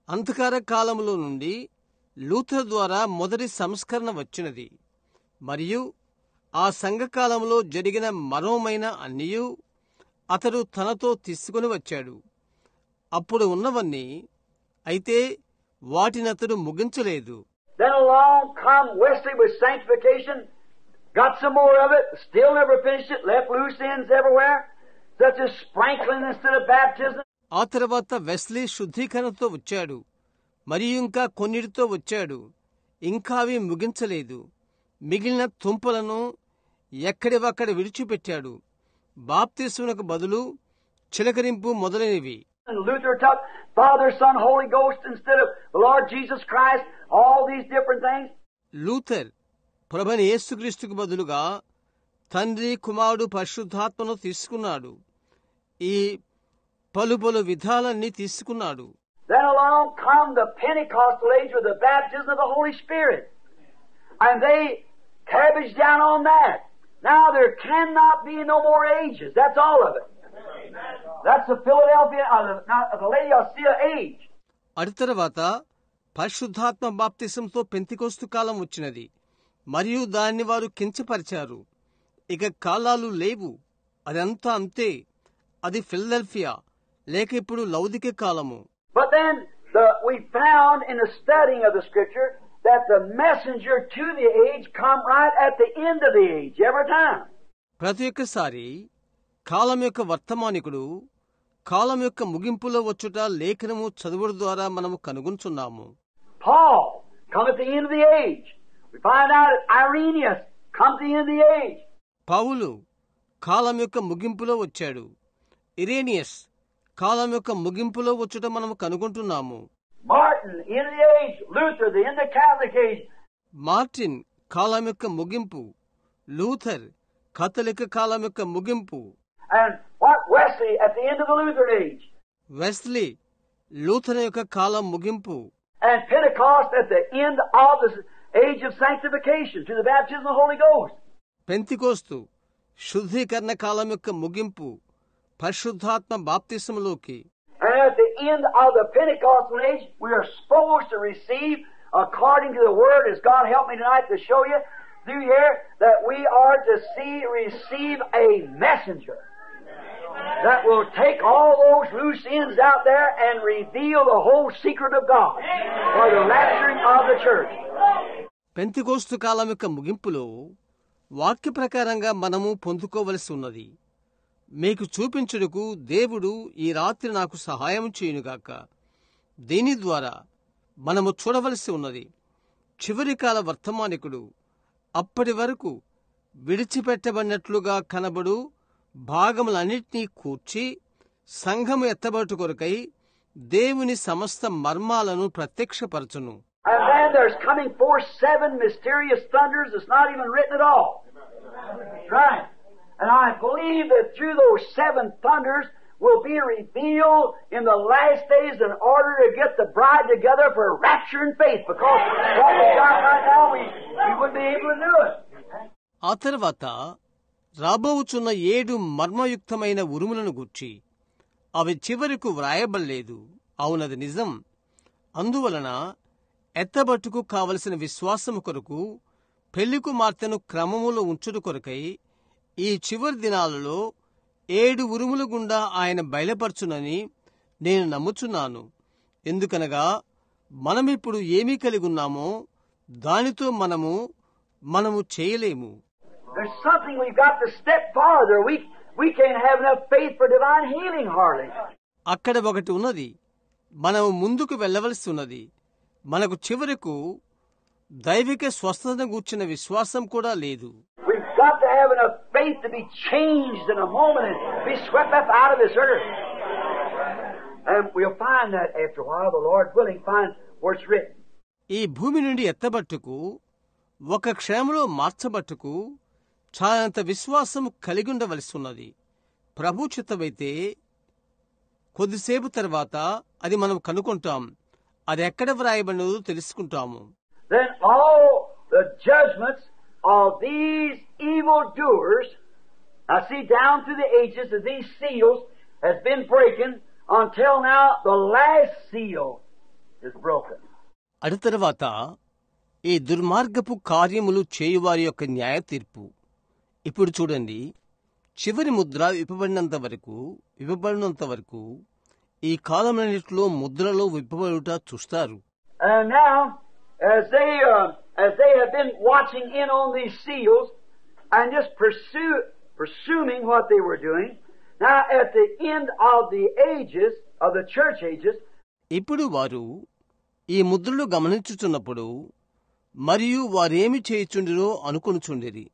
అంధకార కాలములో నుండి Luther ద్వారా మొదటి సంస్కరణ వచ్చినది. మరియు ఆ సంఘకాలంలో జరిగిన మరోమైన అన్నియు అతడు తనతో తీసుకుని వచ్చాడు. అప్పుడు ఉన్నవన్నీ, అయితే వాటినతడు ముగించలేదు. Then along come Wesley with sanctification, got some more of it, still never finished it, left loose ends everywhere, such as sprinkling instead of baptism. ఆ తర్వాత వెస్లీ శుద్ధీకరణతో వచ్చాడు, మరియు ఇంకా కొన్నిటితో వచ్చాడు. ఇంకా అవి ముగించలేదు. మిగిలిన తుంపలను ఎక్కడివక్కడ విడిచిపెట్టాడు. బాప్తిస్మునకు బదులు చిలకరింపు మొదలైనవి. Luther took Father, Son, Holy Ghost instead of the Lord Jesus Christ, all these different things. Luther ప్రభువైన యేసుక్రీస్తుకు బదులుగా తండ్రి, కుమారుడు, పరిశుద్ధాత్మను తీసుకున్నాడు. ఈ పలు విధాలన్నీ తీసుకున్నాడు. Then along come the Pentecostal age with the baptism of the Holy Spirit. And they cabbaged down on that. Now there cannot be no more ages. That's all of it. That's the Philadelphia, the Laodicea age. అటు తర్వాత పరిశుద్ధాత్మ బాప్తిసంతో Pentecost కాలం వచ్చినది, మరియు దాన్ని వారు కించపరిచారు. ఇక కాలాలు లేవు, అదంతా అంతే. అది ఫిలదెల్ఫియా లేక ఇప్పుడు లౌదిక కాలము. But then we found in the studying of the Scripture that the messenger to the age come right at the end of the age every time. ప్రతి ఒక్కసారి కాలం యొక్క వర్తమానికుడు కాలం యొక్క ముగింపులో వచ్చుట లేఖనము చదువుడు ద్వారా మనము కనుగొంటున్నాము. Paul come at the end of the age. We find out that Irenaeus come at the end of the age. పౌలు కాలం యొక్క ముగింపులో వచ్చాడు. ఇరేనియస్ కాలం యొక్క ముగింపులో వచ్చుట మనము కనుగొంటున్నాము. Martin, end of the age. Luther, the end of the Catholic age. Martin కాలం యొక్క ముగింపు. లూథర్ కథలిక కాలం యొక్క ముగింపు. And what Wesley at the end of the Lutheran age. Wesley Luther యొక్క కాలం ముగింపు. And Pentecost at the end of the age of sanctification to the baptism of the Holy Ghost. Pentecost శుద్ధీకరణ కాలం యొక్క ముగింపు, పరిశుద్ధాత్మ బాప్తిసములోకి. And at the end of the Pentecostal age, we are supposed to receive, according to the Word, as God helped me tonight to show you through here, that we are to receive a messenger that will take all those loose ends out there and reveal the whole secret of God for the rapturing of the church. Pentecost కాలం యొక్క ముగింపులో వాక్య ప్రకారంగా మనము పొందుకోవలసి ఉన్నది. మీకు చూపించుటకు దేవుడు ఈ రాత్రి నాకు సహాయం చేయునుగాక. దీని ద్వారా మనము చూడవలసి ఉన్నది చివరి కాల వర్తమానికుడు అప్పటి వరకు విడిచిపెట్టబడినట్లుగా కనబడు భాగములన్నిటినీ కూర్చి సంఘము ఎత్తబట్టు కొరకై దేవుని సమస్త మర్మాలను ప్రత్యక్షపరచును. And then there's coming forth 7 mysterious thunders that's not even written at all. Right. And I believe that through those 7 thunders will be revealed in the last days in order to get the bride together for rapture and faith. Because what we got right now, we wouldn't be able to do it. ఆ తర్వాత రాబోవుచున్న 7 మర్మయుక్తమైన ఉరుములను గూర్చి అవి చివరకు వ్రాయబడలేదు. అవునది నిజం. అందువలన ఎత్తబట్టుకు కావలసిన విశ్వాసము కొరకు పెళ్లి కుమార్తెను క్రమములో ఉంచుట కొరకై ఈ చివరి దినాలలో 7 ఉరుముల గుండా ఆయన బయలుపరచునని నేను నమ్ముచున్నాను. ఎందుకనగా మనమిప్పుడు ఏమీ కలిగి ఉన్నామో దానితో మనము చేయలేము. There's something we've got to step farther. We can't have enough faith for divine healing hardly. అక్కడ ఒకటి ఉన్నది. మనము ముందుకు వెళ్ళవలసి ఉన్నది. మనకు చివరకు దైవిక స్వస్థతను గూర్చిన విశ్వాసం కూడా లేదు. We've got to have enough faith to be changed in a moment and be swept up out of this earth. And we'll find that after a while, the Lord willing, find where it's written. ఈ భూమి నుండి ఎత్తబట్టుకు ఒక క్షణంలో మార్చబట్టుకు చాలంత విశ్వాసం కలిగి ఉండవలసి ఉన్నది. ప్రభు చిత్తమైతే కొద్దిసేపు తర్వాత అది మనం కనుక్కుంటాం. అది ఎక్కడ వ్రాయబడినదో తెలుసుకుంటాము. Then all the judgments of these evil doers, I see down through the ages that these seals has been breaking until now the last seal is broken. అటు తర్వాత ఈ దుర్మార్గపు కార్యములు చేయువారి యొక్క న్యాయ తీర్పు. ఇప్పుడు చూడండి, చివరి ముద్ర విప్పబడినంత వరకు ఈ కాలమన్నిటిలో ముద్రలో విప్పబడుట చూస్తారు. And now, as they have been watching in on these seals and just pursuing what they were doing, now at the end of the ages, of the church ages, ఇప్పుడు వారు ఈ ముద్రలు గమనించుచున్నప్పుడు మరియు వారేమి చేయుచుండిరో అనుకొనుచుండిరి.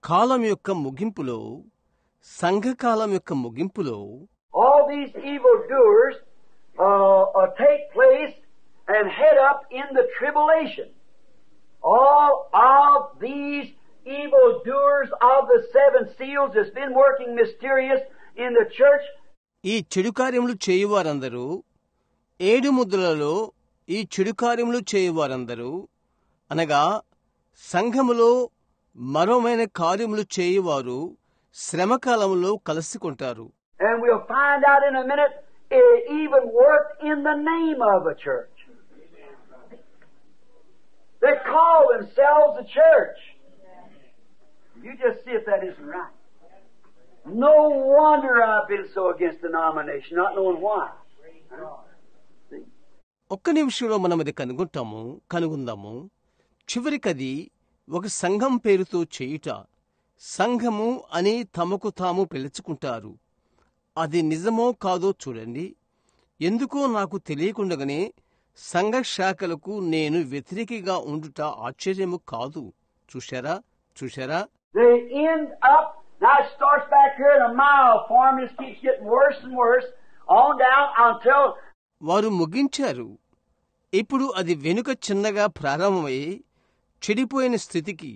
కాలం యొక్క ముగింపులో, సంఘకాలం యొక్క ముగింపులో all these evil doers take place and head up in the tribulation. All of these evil doers of the seven seals has been working mysterious in the church. ఈ చెడు కార్యములు చేయువారందరూ, 7 ముద్రలలో ఈ చెడు కార్యములు చేయువారందరూ అనగా సంఘములో మరోమైన కార్యములు చేయువారు శ్రమకాలములో కలుసుకుంటారు. And we'll find out in a minute it even worked in the name of a church. They call themselves a church. You just see if that isn't right. No wonder I've been so against denomination, not knowing why. ఒక్క నిమిషంలో మనం అది కనుగొందాము. చివరికది ఒక సంఘం పేరుతో చేయుట, సంఘము అని తమకు తాము పిలుచుకుంటారు. అది నిజమో కాదో చూడండి. ఎందుకో నాకు తెలియకుండగానే సంఘ శాఖలకు నేను వ్యతిరేకిగా ఉండుట ఆశ్చర్యము కాదు. చూశారా? They end up, now it starts back here in a mile form, it keeps getting worse and worse, on down until వారు ముగించారు. ఇప్పుడు అది వెనుక చిన్నగా ప్రారంభమై చెడిపోయిన స్థితికి,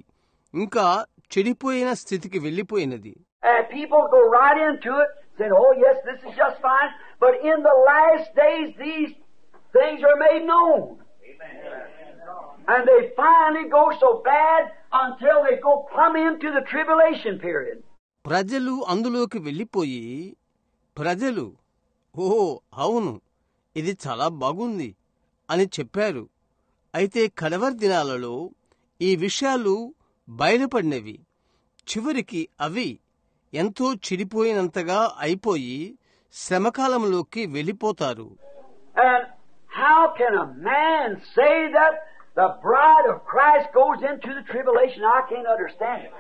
ఇంకా చెడిపోయిన స్థితికి వెళ్ళిపోయినది. And people go right into it, saying, oh yes, this is just fine, but in the last days these things are made known. Amen. And they finally go so bad until they go plumb into the tribulation period. ప్రజలు అందులోకి వెళ్ళిపోయి, అవును, ఇది చాలా బాగుంది అని చెప్పారు. అయితే కడవరి దినాలలో ఈ విషయాలు బయలుపడినవి. చివరికి అవి ఎంతో చెడిపోయినంతగా అయిపోయి శ్రమకాలంలోకి వెళ్ళిపోతారు. And how can a man say that the bride of Christ goes into the tribulation? I can't understand it.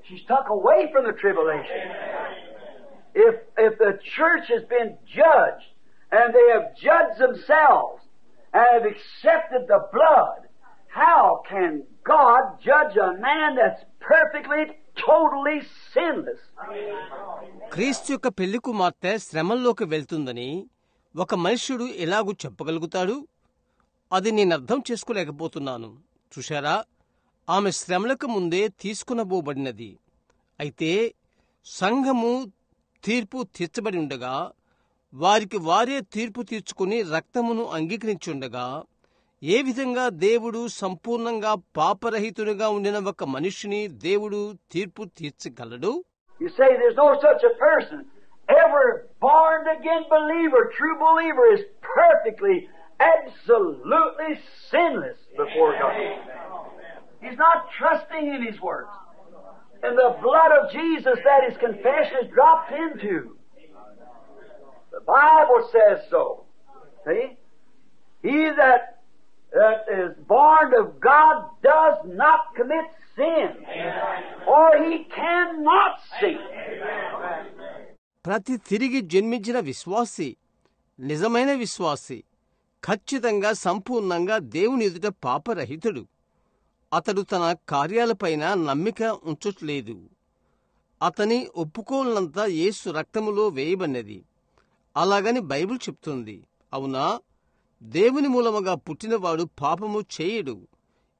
She's tucked away from the tribulation. If the church has been judged, and they have judged themselves, and have accepted the blood, how can God judge a man that's perfectly, totally sinless? క్రీస్తు యొక్క పెళ్లి కుమార్తె శ్రమల్లోకి వెళ్తుందని ఒక మనుష్యుడు ఎలాగూ చెప్పగలుగుతాడు? అది నేను అర్థం చేసుకోలేకపోతున్నాను. చూశారా? ఆమె శ్రమలకు ముందే తీసుకునబోబడినది. అయితే సంఘము తీర్పు తీర్చబడి ఉండగా, వారికి వారే తీర్పు తీర్చుకుని రక్తమును అంగీకరించుండగా, ఏ విధంగా దేవుడు సంపూర్ణంగా పాపరహితునిగా ఉండిన ఒక మనిషిని దేవుడు తీర్పు తీర్చగలడు? You say there's no such a person. Every born again believer, true believer, is perfectly, absolutely sinless before God. He's not trusting in His words. And the blood of Jesus that His confession is dropped into. The Bible says so. See? He that is born of God does not commit sin, or he cannot sin. ప్రతి తిరిగి జన్మించిన విశ్వాసి, నిజమైన విశ్వాసి, ఖచ్చితంగా సంపూర్ణంగా దేవుని ఎదుట పాపరహితుడు. అతడు తన కార్యాలపైన నమ్మిక ఉంచట్లేదు. అతని ఒప్పుకోలంత యేసు రక్తములో వేయబడినది. అలాగని బైబిల్ చెప్తుంది. అవునా? దేవుని మూలముగా పుట్టినవాడు పాపము చేయడు.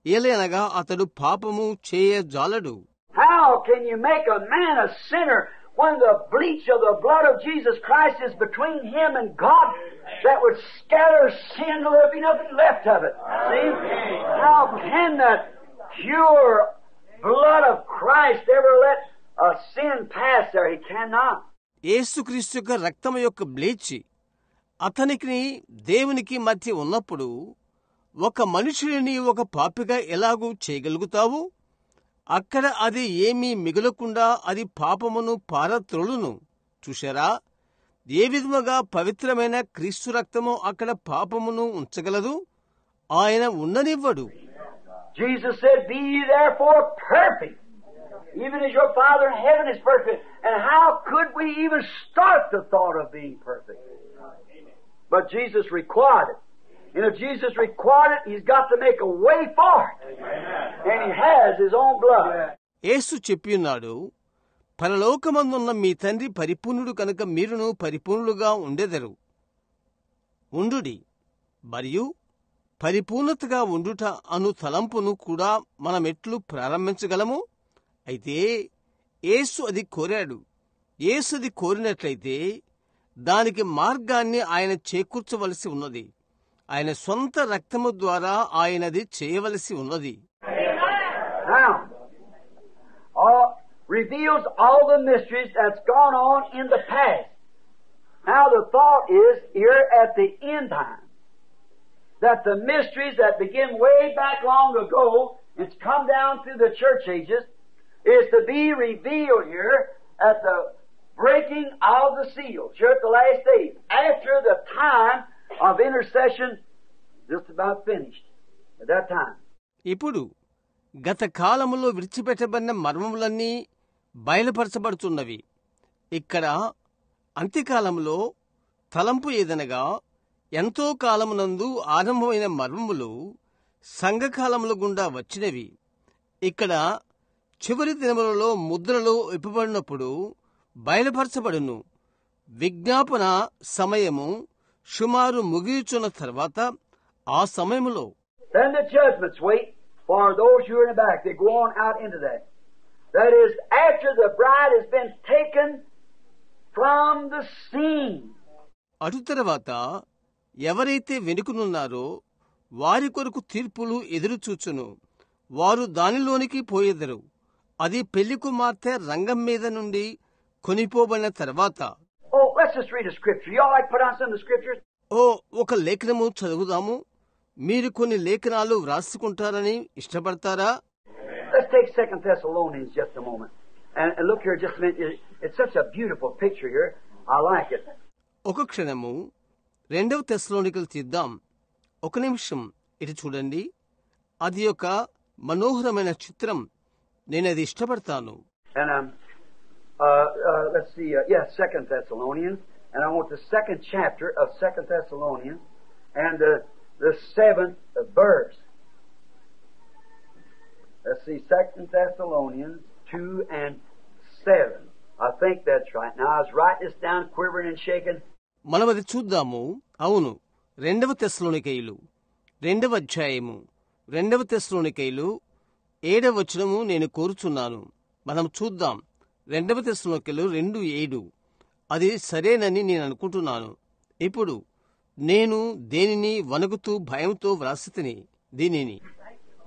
ఏలైనగా అతడు పాపము చేయజాలడు. How can you make a man a sinner when the bleach of the blood of Jesus Christ is between him and God that would scatter sin till there be nothing left of it? See? How can that pure blood of Christ ever let a sin pass there? He cannot. యేసుక్రీస్తు యొక్క రక్తం యొక్క bleach అతనికి దేవునికి మధ్య ఉన్నప్పుడు ఒక మనుషుడిని ఒక పాపిగా ఎలాగూ చేయగలుగుతావు? అక్కడ అది ఏమీ మిగలకుండా అది పాపమును పారత్రొలును. చూశారా ఏ విధముగా పవిత్రమైన క్రీస్తు రక్తము అక్కడ పాపమును ఉంచగలదు? ఆయన ఉండనివ్వడు. Jesus said, "Be ye therefore perfect, even as your Father in heaven is perfect." And how could we even start the thought of being perfect? But Jesus required it. And if Jesus required it, He's got to make a way for it. And He has His own blood. యేసు చెప్పియున్నాడు, పరలోకమందున్న మీ తండ్రి పరిపూర్ణుడు కనుక మీరును పరిపూర్ణులుగా ఉండెదరు. ఉండుడి మరియు పరిపూర్ణతగా ఉండుట అను తలంపును కూడా మనమెట్లు ప్రారంభించగలము? అయితే యేసు అది కోరాడు. యేసు అది కోరినట్లయితే దానికి మార్గాన్ని ఆయన చేకూర్చవలసి ఉన్నది. ఆయన సొంత రక్తము ద్వారా ఆయనది చేయవలసి ఉన్నది. Now, reveals all the mysteries that's gone on in the past. Now the thought is here at the end time that the mysteries that begin way back long ago, it's come down through the church ages, is to be revealed here at the breaking of the seals, here at the last days, after the time of intercession just about finished at that time. ఇప్పుడు గత కాలములో విడిచిపెట్టబడిన మర్మములన్నీ బయలుపరచబడుతున్నవి. ఇక్కడ అంత్యకాలంలో తలంపు ఏదనగా ఎంతో కాలమునందు ఆరంభమైన మర్మములు సంఘకాలముల గుండా వచ్చినవి. ఇక్కడ చివరి దినములలో ముద్రలు ఇప్పబడినప్పుడు బయలుపరచబడును. విజ్ఞాపన సమయము సుమారు ముగియుచున్న తర్వాత ఆ సమయములో Then the judgments wait for those who are in the back. They go on out into that. That is, after the bride has been taken from the scene. అటు తర్వాత ఎవరైతే వెనుకనున్నారో వారి కొరకు తీర్పులు ఎదురుచూచును. వారు దానిలోనికి పోయెదరు. అది పెళ్లి కుమార్తె రంగం మీద నుండి కొనిపోబడిన తర్వాత. Oh, let's just read a scripture. Y'all like to put on some of the scriptures? ఒక లేఖనము చదువుదాము. మీరు కొన్ని లేఖనాలు వ్రాసుకుంటారని ఇష్టపడతారా? Let's take 2 Thessalonians just a moment. And look here just a minute. It's such a beautiful picture here. I like it. ఒక క్షణము 2 తెస్సలోనికలు తీద్దాం. ఒక నిమిషం ఇటు చూడండి. అది ఒక మనోహరమైన చిత్రం. నేనది ఇష్టపడతాను. And let's see. 2 Thessalonians. And I want the 2nd chapter of 2 Thessalonians and the 7th verse. Let's see, 2 Thessalonians 2 and 7. I think that's right. Now, I was writing this down, quivering and shaking. మనమది చూద్దాము. అవును, 2 తెస్సలోనికైలు 2వ అధ్యాయము 2 తెస్సలోనికైలు 7వ వచనము నేను కోరుచున్నాను. మనం చూద్దాం. 2 తెస్సలోనికైలు 2:7. అది సరేనని నేను అనుకుంటున్నాను. ఇప్పుడు నేను దేనిని వణుకుతూ భయంతో వ్రాసితిని దీనిని.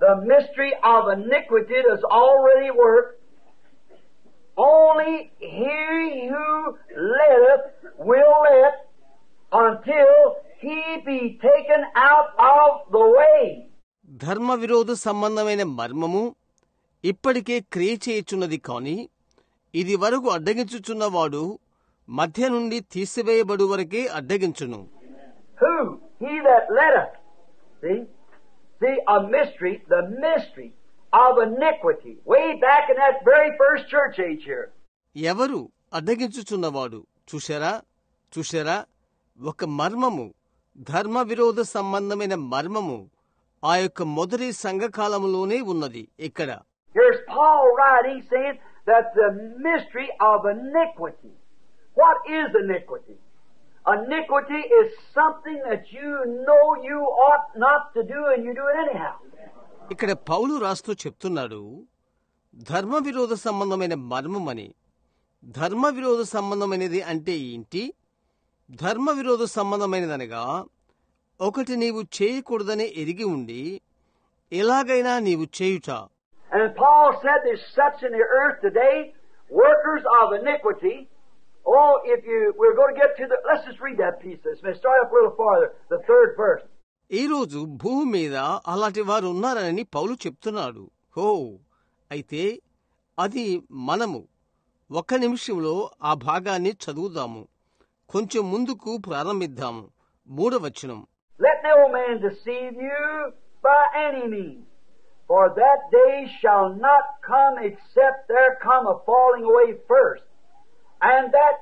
The mystery of iniquity is already worked. Only he who letteth will let until he be taken out of the way. ధర్మ విరోధ సంబంధమైన మర్మము ఇప్పటికే క్రియ చేయుచున్నది కాని ఇది వరకు అడ్డగించుచున్నవాడు మధ్య నుండి తీసివేయబడు వరకే అడ్డగించును. Who? He that letteth. See, a mystery, the mystery of iniquity, way back in that very first church age here. ఎవరు అడ్డగించుచున్నవాడు? చూశారా? ఒక మర్మము, ధర్మ విరోధ సంబంధమైన మర్మము ఆ యొక్క మొదటి సంఘకాలములోనే ఉన్నది. ఇక్కడ Here's Paul writing saying that the mystery of iniquity. What is iniquity? Iniquity is something that you know you ought not to do and you do it anyhow. ఇక్కడ పౌలు రాస్తూ చెప్తున్నాడు ధర్మ విరోధ సంబంధమైన మర్మమని. ధర్మ విరోధ సంబంధమైనది అంటే ఏంటి? ధర్మ విరోధ సంబంధమైనదనగా ఒకటి నీవు చేయకూడదని ఎరిగి ఉండి ఎలాగైనా నీవు చేయుట. And Paul said there's such in the earth today, workers of iniquity, Oh, we're going to get to let's just read that piece. Let's start up a little farther, the 3rd verse. ఈరోజు భూమి మీద అలాంటి వారు ఉన్నారని పౌలు చెప్తున్నాడు. అయితే అది మనము 1 నిమిషంలో ఆ భాగాన్ని చదువుదాము. కొంచెం ముందుకు ప్రారంభిద్దాము. 3వ వచనం. Let no man deceive you by any means, for that day shall not come except there come a falling away first, and that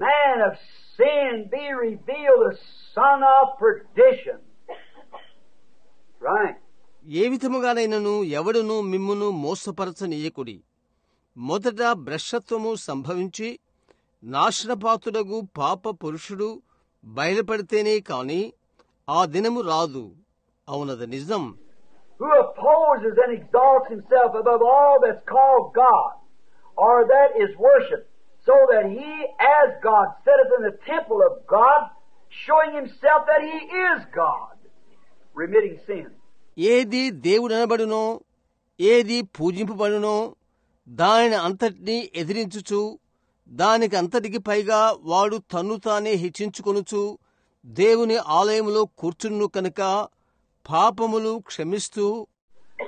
man of sin be revealed, the son of perdition. Right. ఏ విధముగానైనను ఎవడును మిమ్మును మోసపరచనీయకుడి. మొదట భ్రష్టత్వము సంభవించి నాశనపాతుడగు పాప పురుషుడు బయలుపడితేనే కాని ఆ దినము రాదు. అవునది నిజం. Who opposes and exalts himself above all that's called God, or that is worshipped, so that he as God sitteth in the temple of God, showing himself that he is God, remitting sin. ఏది దేవుడనబడునో ఏది పూజింపబడునో దానిని అంతటినీ ఎదిరించుచు దానికి అంతటికి పైగా వాడు తన్ను తానే హెచ్చించుకొనుచు దేవుని ఆలయములో కూర్చును కనుక పాపములు క్షమిస్తూ.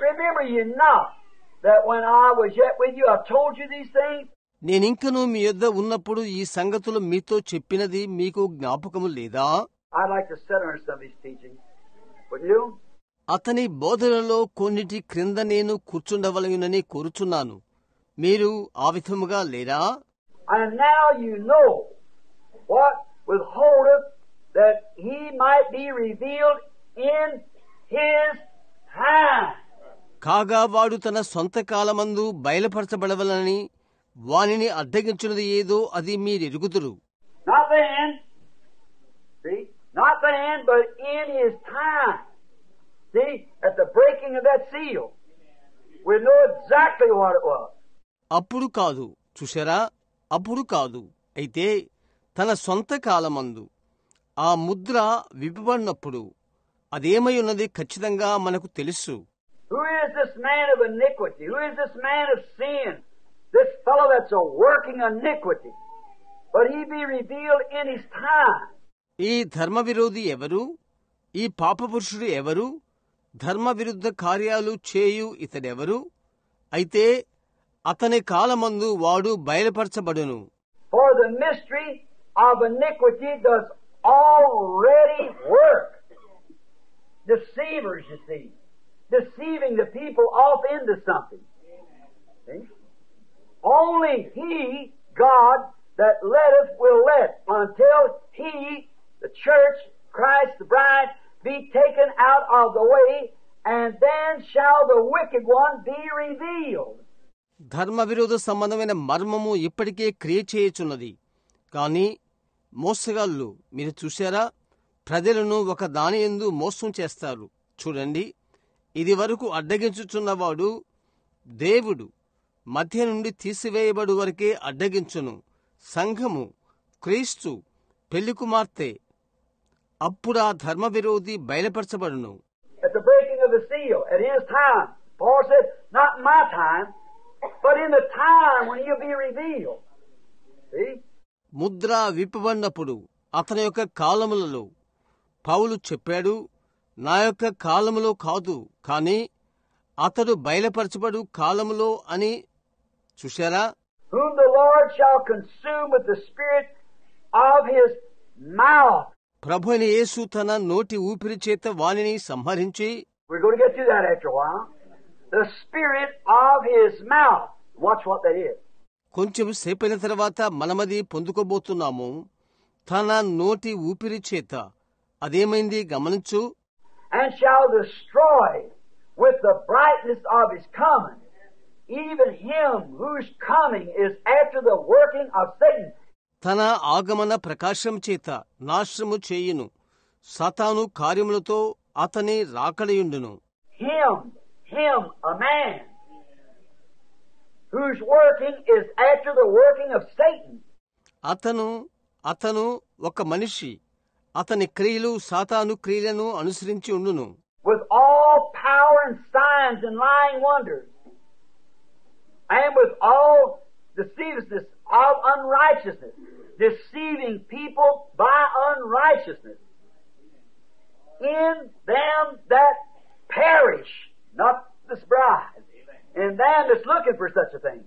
Remember you not that when I was yet with you I told you these things? నేనింకను మీ యొద్ద ఉన్నప్పుడు ఈ సంగతులు మీతో చెప్పినది మీకు జ్ఞాపకము లేదా? I'd like to sit under some of these teachings. Would you? అతని బోధనలో కొన్నిటి క్రింద నేను కూర్చుండవలయునని కోరుచున్నాను. మీరు ఆ విధముగా లేరా? And now you know what withholdeth that he might be revealed in his time. కాగా వాడు తన సొంత కాలమందు బయలుపరచబడవలని వానిని అడ్డగించున్నది ఏదో అది మీరెరుగుదురు. Not then, see, not then, but in his time. See, at the breaking of that seal, we know exactly what it was. అప్పుడు కాదు, చూశారా, అప్పుడు కాదు. అయితే తన సొంత కాలమందు ఆ ముద్ర విప్పబడినప్పుడు అదేమై ఉన్నది ఖచ్చితంగా మనకు తెలుసు. Who is this man of iniquity? Who is this man of sin? This fellow that's a working iniquity. But he be revealed in his time. ఈ ధర్మ విరోధి ఎవరు? ఈ పాపపురుషుడు ఎవరు? ధర్మ విరుద్ధ కార్యాలు చేయు ఇతడెవరు? అయితే అతని కాలమందు వాడు బయలుపరచబడును. For the mystery of iniquity does already work. Deceivers, you see. Deceiving the people off into something. See? Only he, God, that letteth will let until he, the church, Christ the bride, be taken out of the way, and then shall the wicked one be revealed. ధర్మ విరోధ సంబంధమైన మర్మము ఇప్పటికే క్రియ చేయుచున్నది. కాని మోసగాళ్ళు మీరు చూశారా? ప్రజలను ఒక దాని యందు మోసం చేస్తారు. చూడండి, ఇది వరకు అడ్డగించుచున్నవాడు దేవుడు మధ్య నుండి తీసివేయబడు వరకే అడ్డగించును. సంఘము, క్రీస్తు, పెళ్లి కుమార్తె. అప్పుడా ధర్మ విరోధి బయలుపరచబడును. At the breaking of the seal, at his time, Paul said, not in my time, but in the time when he'll be revealed. See? Mudra విప్పబడినప్పుడు అతని యొక్క కాలములలో, పౌలు చెప్పాడు, నా యొక్క కాలములో కాదు, కాని అతడు బయలుపరచబడు కాలములో అని. చూశారా? Whom the Lord shall consume with the spirit of his mouth. ప్రభు అయిన యేసు తన నోటి ఊపిరి చేత వానిని సంహరించి. We're going to get to that after a while. The spirit of his mouth. Watch what that is. కొంచెం సేపైన తర్వాత మనమది పొందుకోబోతున్నాము. తన నోటి ఊపిరి చేత అదేమైంది గమనించు. And shall destroy with the brightness of his coming, even him whose coming is after the working of Satan. తన ఆగమన ప్రకాశం చేత నాశనము చేయును. సాతాను కార్యములతో అతని రాకడయుండును. Him, a man, whose working is after the working of Satan. అతను ఒక మనిషి. అతని క్రియలు సాతాను క్రియలను అనుసరించి ఉండును. With all power and signs and lying wonders, and with all deceivedness, of unrighteousness, deceiving people by unrighteousness. In them that perish, not this bride, in them that's looking for such a thing,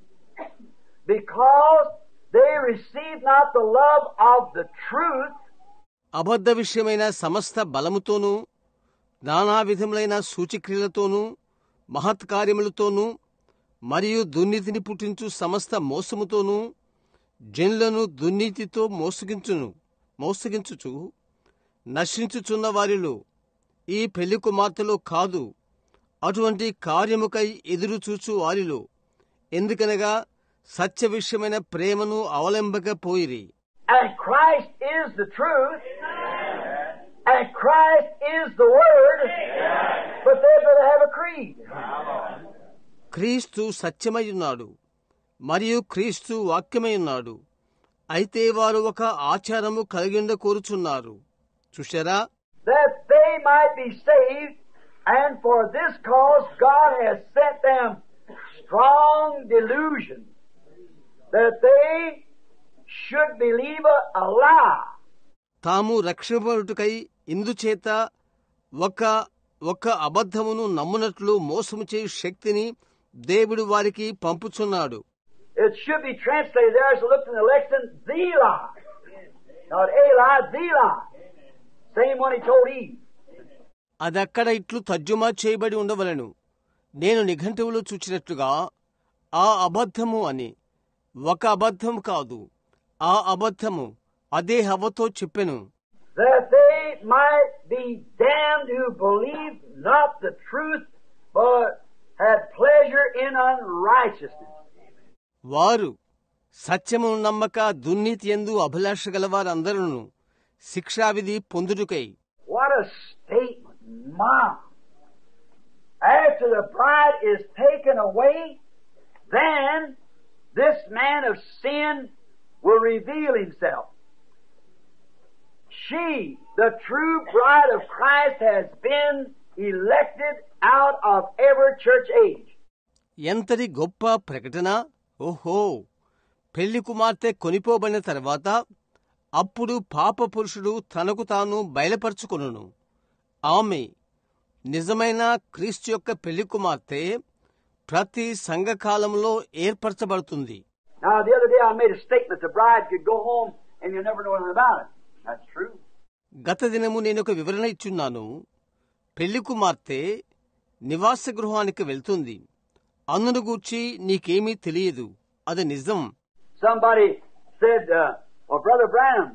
because they receive not the love of the truth. అబద్ధ విషయమైన సమస్త బలముతోనూ నానా విధములైన సూచక్రియలతోనూ మహత్కార్యములతోనూ మరియు దుర్నీతిని పుట్టించు సమస్త మోసముతోనూ జనులను దుర్నీతితో మోసగించుచు నశించుచున్న వారిలో ఈ పెళ్లి కుమార్తెలో కాదు, అటువంటి కార్యముకై ఎదురుచూచు వారిలో, ఎందుకనగా సత్య విషయమైన ప్రేమను అవలంబకపోయిరి. And Christ is the truth, and Christ is the Word, but they better have a creed. క్రీస్తు సత్యమయ్యున్నాడు మరియు క్రీస్తు వాక్యమయ్యున్నాడు, అయితే వారు ఒక ఆచారము కలిగిండ కోరుచున్నారు. చూశారా? That they might be saved, and for this cause God has sent them strong delusion, that they should believe a lie. తాము రక్షింపబడుటకై ఇందుచేత ఒక అబద్ధమును నమ్మునట్లు మోసము చేయు శక్తిని దేవుడు వారికి పంపుచున్నాడు. It should be translated there as I looked in the lexicon, the lie. Not a lie, the lie. Same one he told Eve. అదక్కడ ఇట్లు తర్జుమా చేయబడి ఉండవలెను. నేను నిఘంటువులో చూచినట్లుగా ఆ అబద్ధము అని, ఒక అబద్ధం కాదు, ఆ అబద్ధము అదే హవ్వతో చెప్పెను. That they might be damned who believed not the truth, but had pleasure in unrighteousness. వారు సత్యమును నమ్మక దుర్నీతి యందు అభిలాష గలవారందరూ శిక్షావిధి పొందుటకై. What a statement, Mom! After the bride is taken away, then this man of sin will reveal himself. She, the true bride of Christ, has been elected out of every church age. ఎంతటి గొప్ప ప్రకటన! ఓహో! పెళ్లి కుమార్తె కొనిపోబడిన తర్వాత అప్పుడు పాప పురుషుడు తనకు తాను బయలుపరుచుకొనును. ఆమె నిజమైన క్రీస్తు యొక్క పెళ్లి కుమార్తె ప్రతి సంఘకాలంలో ఏర్పరచబడుతుంది. Now, the other day I made a statement the bride could go home and you never know anything about it. That's true. గత దినము నేను ఒక వివరణ ఇచ్చున్నాను. పెళ్లి కుమార్తె నివాస గృహానికి వెళ్తుంది, అందును గూర్చి నీకేమీ తెలియదు. అది నిజం. Somebody said, well, Brother Branham,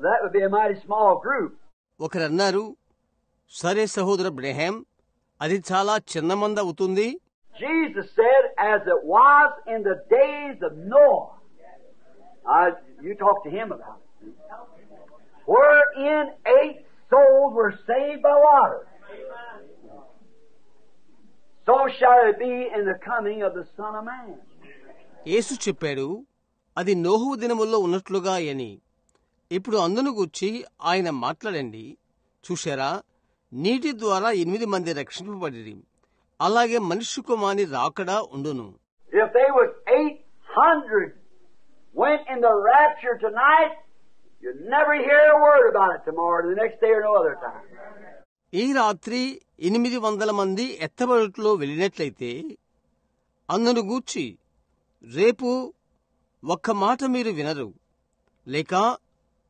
that would be a mighty small group. ఒకరన్నారు, సరే సహోదర బ్రహ్యాం, అది చాలా చిన్న మంద అవుతుంది. Jesus said, as it was in the days of Noah. You talk to him about it. Wherein 8 souls were saved by water. So shall it be in the coming of the Son of Man. యేసు చెప్పాడు, అది నోహు దినముల్లో ఉన్నట్లుగా అని. ఇప్పుడు అందును గూర్చి ఆయన మాట్లాడండి. చూశారా, నీటి ద్వారా 8 మంది రక్షింపబడిరి. అలాగే మనుష్య కుమారుని రాకడా ఉండును. If they was 800 went in the rapture tonight, you'd never hear a word about it tomorrow, or the next day, or no other time. ఈ రాత్రి 800 మంది ఎత్తబడుటలో వెళ్ళినట్లయితే అందును గూర్చి రేపు ఒక్క మాట మీరు వినరు, లేక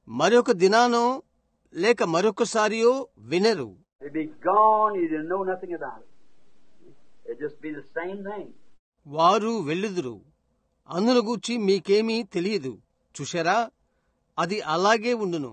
మరొక దినానో లేక మరొకసారియో వినరు. It'd be gone, you didn't know nothing about it. It'd just be the same thing. వారు వెళ్ళుదురు, అందును గూర్చి మీకేమీ తెలియదు. చూశారా, అది అలాగే ఉండును.